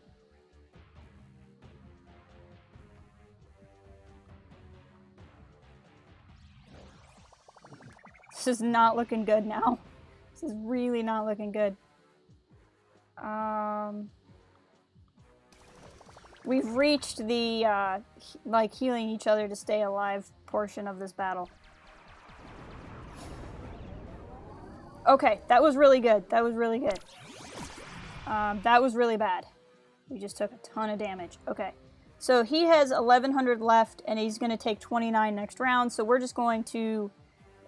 This is not looking good now. This is really not looking good. We've reached the, like, healing each other to stay alive portion of this battle. Okay, that was really good. That was really good. That was really bad. We just took a ton of damage. Okay. So he has 1,100 left, and he's going to take 29 next round, so we're just going to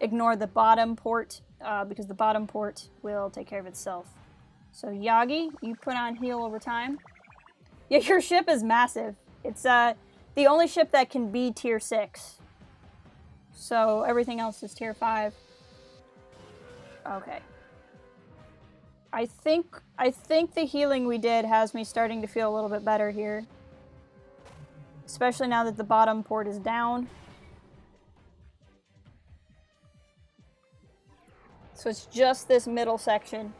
ignore the bottom port, because the bottom port will take care of itself. So Yagi, you put on heal over time. Yeah, your ship is massive. It's the only ship that can be tier 6. So everything else is tier 5. Okay. I think the healing we did has me starting to feel a little bit better here. Especially now that the bottom port is down. So it's just this middle section.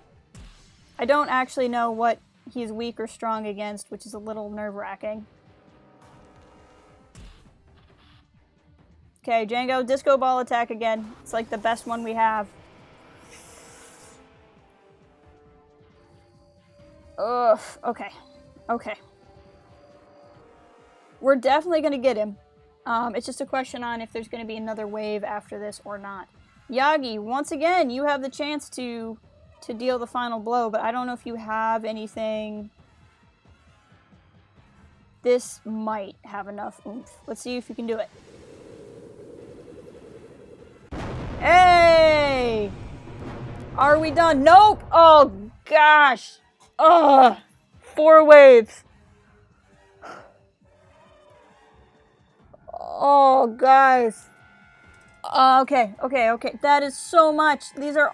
I don't actually know what he's weak or strong against, which is a little nerve-wracking. Okay, Django, disco ball attack again. It's like the best one we have. Ugh, okay. Okay. We're definitely going to get him. It's just a question on if there's going to be another wave after this or not. Yagi, once again, you have the chance to deal the final blow, but I don't know if you have anything. This might have enough oomph. Let's see if you can do it. Hey! Are we done? Nope! Oh, gosh! Ugh! 4 waves. Oh, guys. Okay. That is so much. These are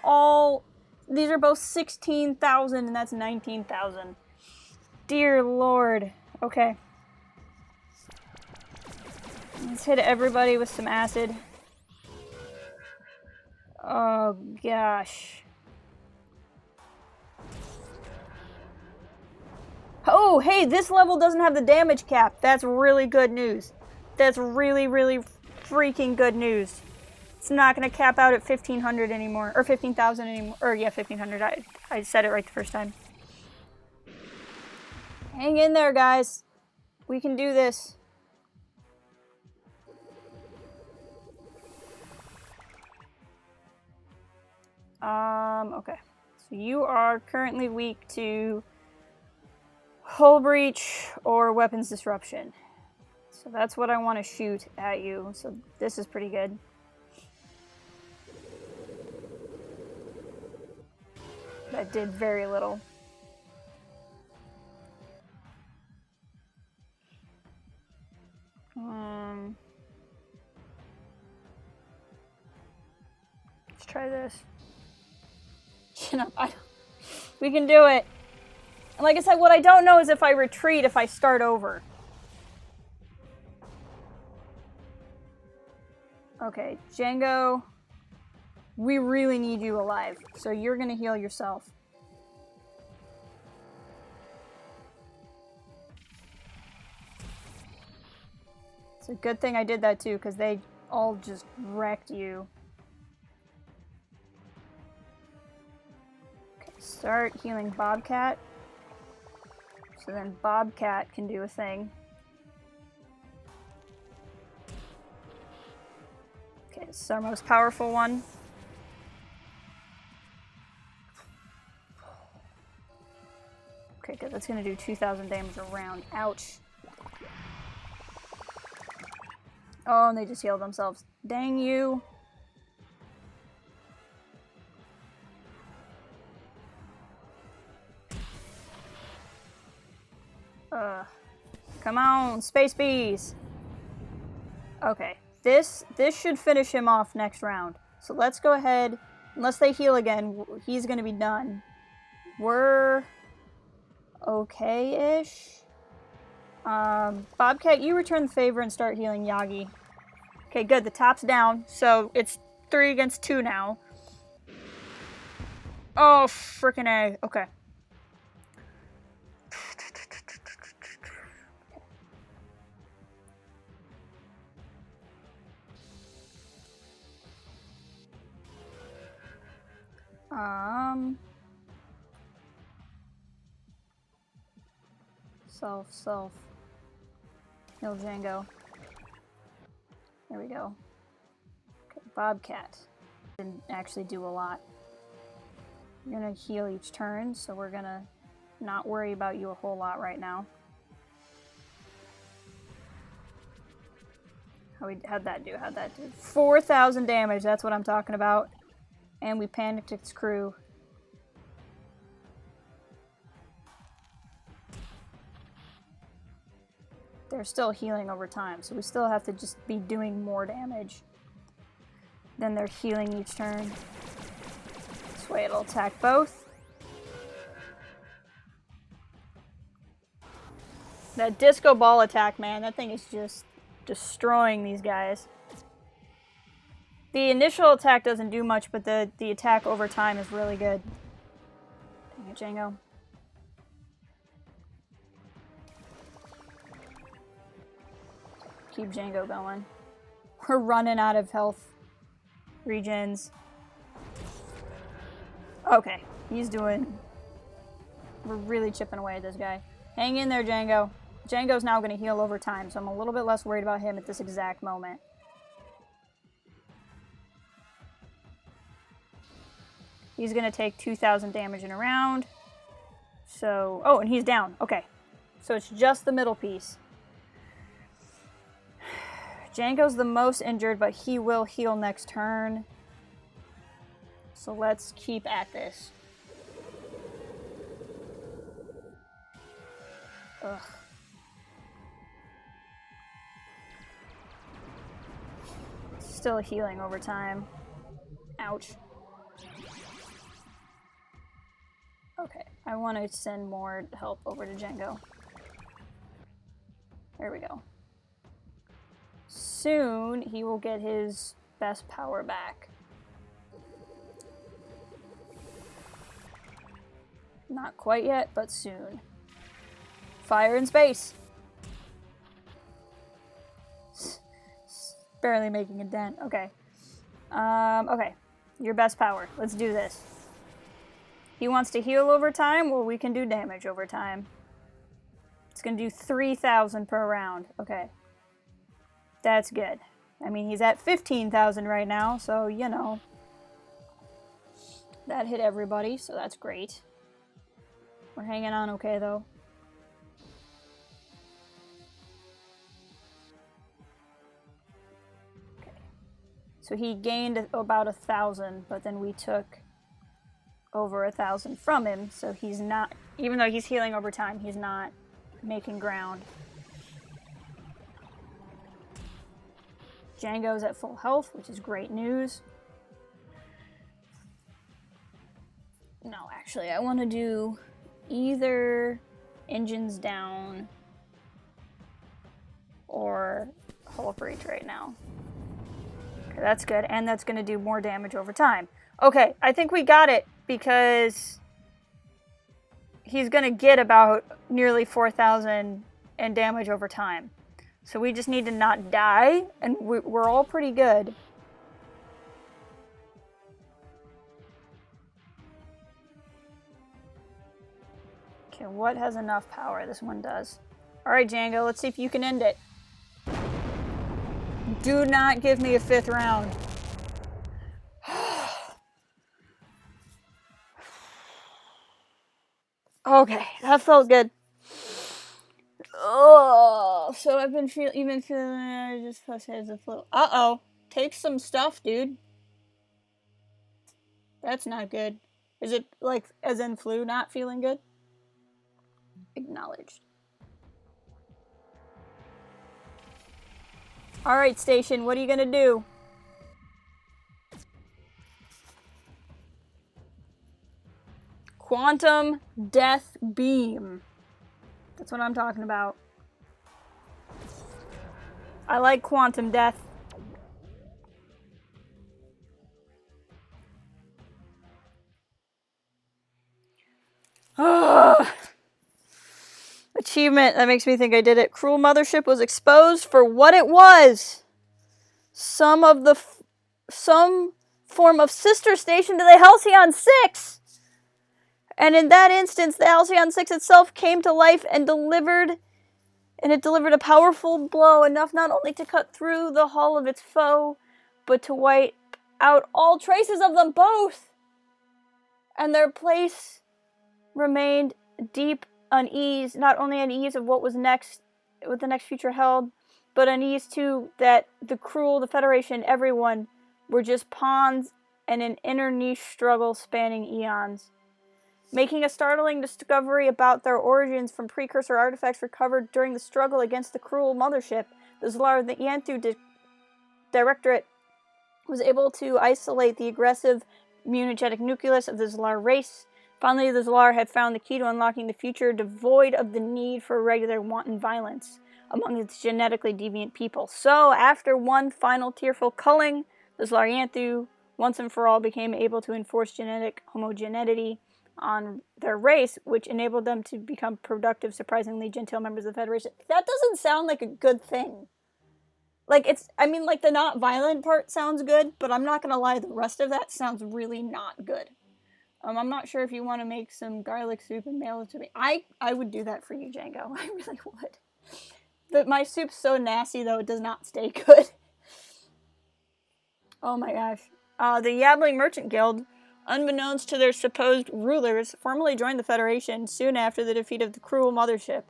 both 16,000 and that's 19,000. Dear Lord. Okay. Let's hit everybody with some acid. Oh, gosh. Oh, hey, this level doesn't have the damage cap. That's really good news. That's really, really freaking good news. It's not going to cap out at 1,500 anymore. Or 15,000 anymore. Or, yeah, 1,500. I said it right the first time. Hang in there, guys. We can do this. Okay. So you are currently weak to hull breach or weapons disruption. So that's what I want to shoot at you. So this is pretty good. That did very little. Let's try this. You know, we can do it. And like I said, what I don't know is if I retreat, if I start over. Okay, Django, we really need you alive, so you're gonna heal yourself. It's a good thing I did that too, because they all just wrecked you. Okay, start healing Bobcat. So then Bobcat can do a thing. Okay, this is our most powerful one. Okay, good. That's gonna do 2,000 damage a round. Ouch. Oh, and they just healed themselves. Dang you. Come on, space bees. Okay, this should finish him off next round. So let's go ahead. Unless they heal again, he's gonna be done. We're okay-ish. Bobcat, you return the favor and start healing Yagi. Okay, good. The top's down, so it's 3 against 2 now. Oh, frickin' A. Okay. Self. Heal Django. There we go. Okay, Bobcat. Didn't actually do a lot. You're gonna heal each turn, so we're gonna not worry about you a whole lot right now. How'd that do? 4,000 damage, that's what I'm talking about. And we panicked its crew. They're still healing over time, so we still have to just be doing more damage. Then they're healing each turn. This way it'll attack both. That disco ball attack, man, that thing is just destroying these guys. The initial attack doesn't do much, but the attack over time is really good. Dang it, Django. Keep Django going. We're running out of health regens. Okay, he's doing... We're really chipping away at this guy. Hang in there, Django. Django's now going to heal over time, so I'm a little bit less worried about him at this exact moment. He's going to take 2,000 damage in a round. So... Oh, and he's down. Okay. So it's just the middle piece. Django's the most injured, but he will heal next turn. So let's keep at this. Ugh. Still healing over time. Ouch. Okay, I want to send more help over to Django. There we go. Soon, he will get his best power back. Not quite yet, but soon. Fire in space! Barely making a dent. Okay. Okay. Your best power. Let's do this. He wants to heal over time? Well, we can do damage over time. It's gonna do 3,000 per round. Okay. That's good. I mean, he's at 15,000 right now, so, you know. That hit everybody, so that's great. We're hanging on okay, though. Okay. So he gained about 1,000, but then we took over 1,000 from him, so he's not, even though he's healing over time, he's not making ground. Django's at full health, which is great news. No, actually, I want to do either engines down or hull breach right now. Okay, that's good, and that's going to do more damage over time. Okay, I think we got it, because he's going to get about nearly 4,000 in damage over time. So we just need to not die, and we're all pretty good. Okay, what has enough power? This one does. Alright, Django, let's see if you can end it. Do not give me a 5th round. Okay, that felt good. Oh, so I've been feeling I just has the flu. Uh-oh. Take some stuff, dude. That's not good. Is it like as in flu, not feeling good? Acknowledged. Alright, station, what are you gonna do? Quantum Death Beam. That's what I'm talking about. I like quantum death. Ugh. Achievement. That makes me think I did it. Cruel Mothership was exposed for what it was. Some form of sister station to the Halcyon 6. And in that instance, the Halcyon 6 itself came to life and delivered a powerful blow, enough not only to cut through the hull of its foe, but to wipe out all traces of them both. And their place remained deep unease, not only unease of what the next future held, but unease too that the Federation, everyone, were just pawns in an inner niche struggle spanning eons. Making a startling discovery about their origins from precursor artifacts recovered during the struggle against the cruel mothership, the Zlar, the Yanthu Directorate was able to isolate the aggressive immunogenic nucleus of the Zlar race. Finally, the Zlar had found the key to unlocking the future devoid of the need for regular wanton violence among its genetically deviant people. So, after one final tearful culling, This Larianthu, once and for all, became able to enforce genetic homogeneity on their race, which enabled them to become productive, surprisingly genteel members of the Federation. That doesn't sound like a good thing. Like, like, the not violent part sounds good, but I'm not gonna lie, the rest of that sounds really not good. I'm not sure if you want to make some garlic soup and mail it to me. I would do that for you, Django. I really would. But my soup's so nasty, though, it does not stay good. Oh my gosh. The Yabling Merchant Guild, unbeknownst to their supposed rulers, formally joined the Federation soon after the defeat of the cruel mothership.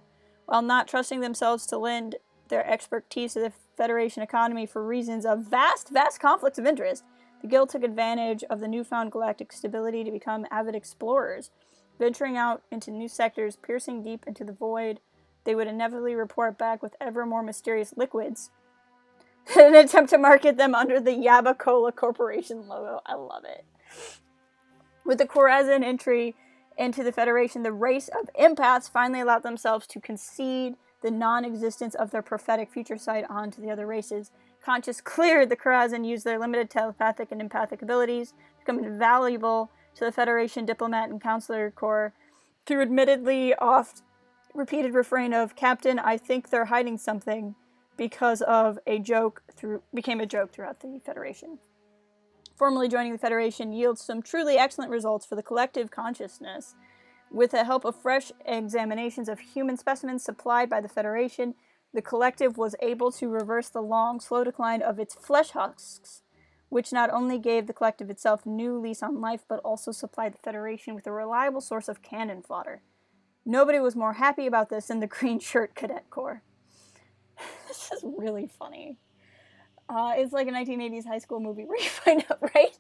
While not trusting themselves to lend their expertise to the Federation economy for reasons of vast conflicts of interest, the Guild took advantage of the newfound galactic stability to become avid explorers. Venturing out into new sectors, piercing deep into the void, they would inevitably report back with ever more mysterious liquids in an attempt to market them under the Yaba Cola Corporation logo. I love it. With the Khorasan entry into the Federation, the race of empaths finally allowed themselves to concede the non-existence of their prophetic future sight onto the other races. Conscious cleared, the Khorasan used their limited telepathic and empathic abilities, becoming invaluable to the Federation diplomat and counselor corps through admittedly oft-repeated refrain of, "Captain, I think they're hiding something," because of became a joke throughout the Federation. Formally joining the Federation yields some truly excellent results for the collective consciousness. With the help of fresh examinations of human specimens supplied by the Federation, the collective was able to reverse the long, slow decline of its flesh husks, which not only gave the collective itself new lease on life, but also supplied the Federation with a reliable source of cannon fodder. Nobody was more happy about this than the Green Shirt Cadet Corps. This is really funny. It's like a 1980s high school movie where you find out, right?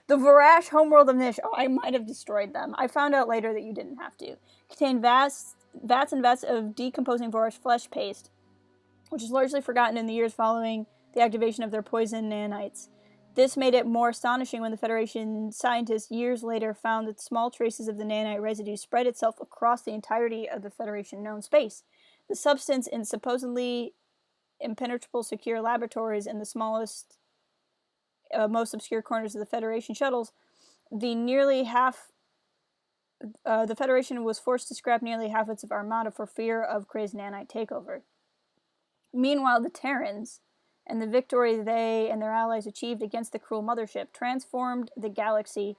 The Varash homeworld of Nish. Oh, I might have destroyed them. I found out later that you didn't have to. Contained vats and vats of decomposing Varash flesh paste, which is largely forgotten in the years following the activation of their poison nanites. This made it more astonishing when the Federation scientists years later found that small traces of the nanite residue spread itself across the entirety of the Federation known space. The substance in supposedly impenetrable secure laboratories in the smallest, most obscure corners of the Federation shuttles, the Federation was forced to scrap nearly half its armada for fear of crazed nanite takeover. Meanwhile, the Terrans, and the victory they and their allies achieved against the cruel mothership, transformed the galaxy.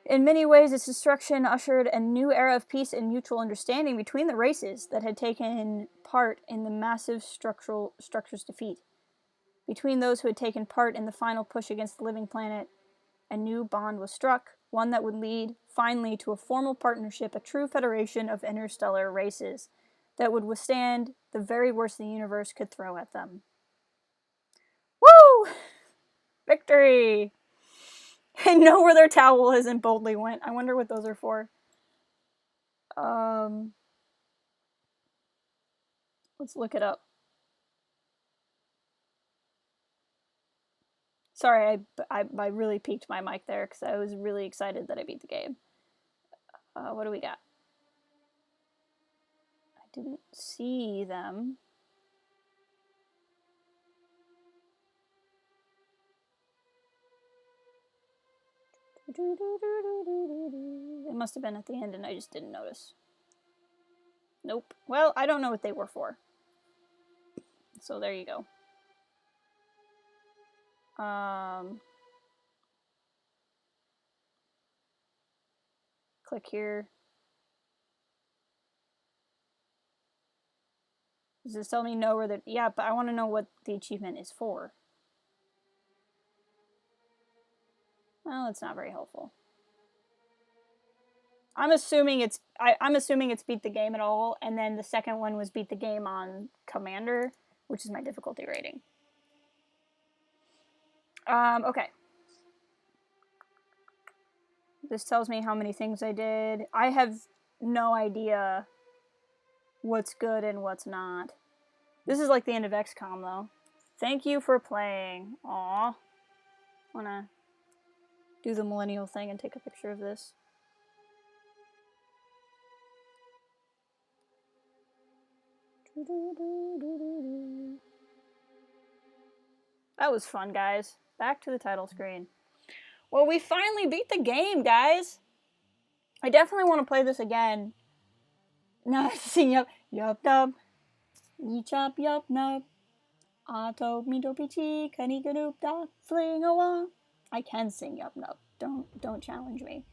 In many ways, its destruction ushered a new era of peace and mutual understanding between the races that had taken part in the massive structure's defeat. Between those who had taken part in the final push against the living planet, a new bond was struck, one that would lead, finally, to a formal partnership, a true federation of interstellar races that would withstand the very worst the universe could throw at them. Woo! Victory! I know where their towel is and boldly went. I wonder what those are for. Let's look it up. Sorry, I really peaked my mic there because I was really excited that I beat the game. What do we got? I didn't see them. It must have been at the end and I just didn't notice. Nope. Well, I don't know what they were for. So there you go. Click here. Does this tell me no where the... Yeah, but I want to know what the achievement is for. Well, it's not very helpful. I'm assuming it's beat the game at all, and then the second one was beat the game on Commander, which is my difficulty rating. Okay. This tells me how many things I did. I have no idea what's good and what's not. This is like the end of XCOM, though. Thank you for playing. Aww. Wanna do the millennial thing and take a picture of this. That was fun, guys. Back to the title screen. Well, we finally beat the game, guys. I definitely want to play this again. Now I have to sing yup nub. Ye chop yup nub. Auto me do pichi kaniganoop da fling a wa. I can sing yup nub. Don't challenge me.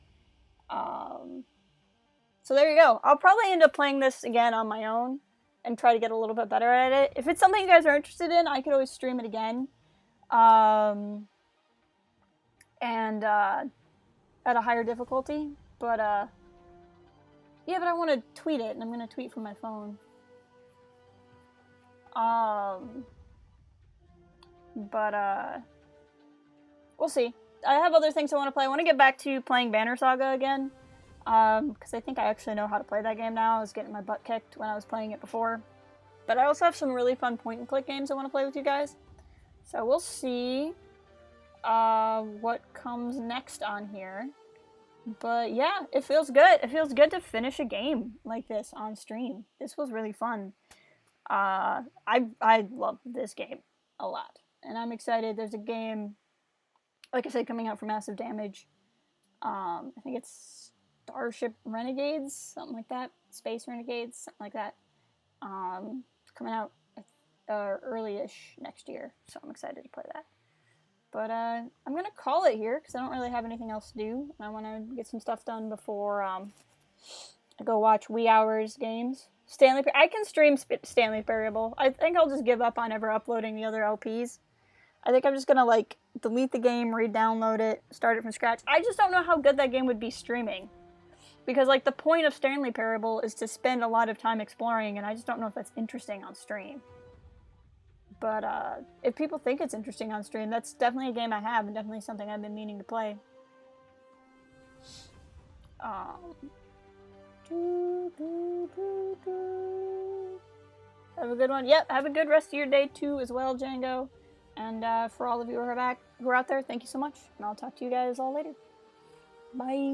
So there you go. I'll probably end up playing this again on my own and try to get a little bit better at it. If it's something you guys are interested in, I could always stream it again. And at a higher difficulty. But yeah, but I want to tweet it, and I'm going to tweet from my phone. But we'll see. I have other things I want to play. I want to get back to playing Banner Saga again. Because I think I actually know how to play that game now. I was getting my butt kicked when I was playing it before. But I also have some really fun point-and-click games I want to play with you guys. So we'll see what comes next on here. But yeah, it feels good. It feels good to finish a game like this on stream. This was really fun. I love this game a lot. And I'm excited. There's a game, like I said, coming out for Massive Damage. I think it's Starship Renegades, something like that. Space Renegades, something like that. Coming out early-ish next year, so I'm excited to play that. But I'm going to call it here, because I don't really have anything else to do. I want to get some stuff done before I go watch Wee Hours games. I can stream Stanley Parable. I think I'll just give up on ever uploading the other LPs. I think I'm just going to, like, delete the game, re-download it, start it from scratch. I just don't know how good that game would be streaming. Because, like, the point of Stanley Parable is to spend a lot of time exploring, and I just don't know if that's interesting on stream. But, if people think it's interesting on stream, that's definitely a game I have, and definitely something I've been meaning to play. Have a good one. Yep, have a good rest of your day, too, as well, Django. And, for all of you who are out there, thank you so much, and I'll talk to you guys all later. Bye.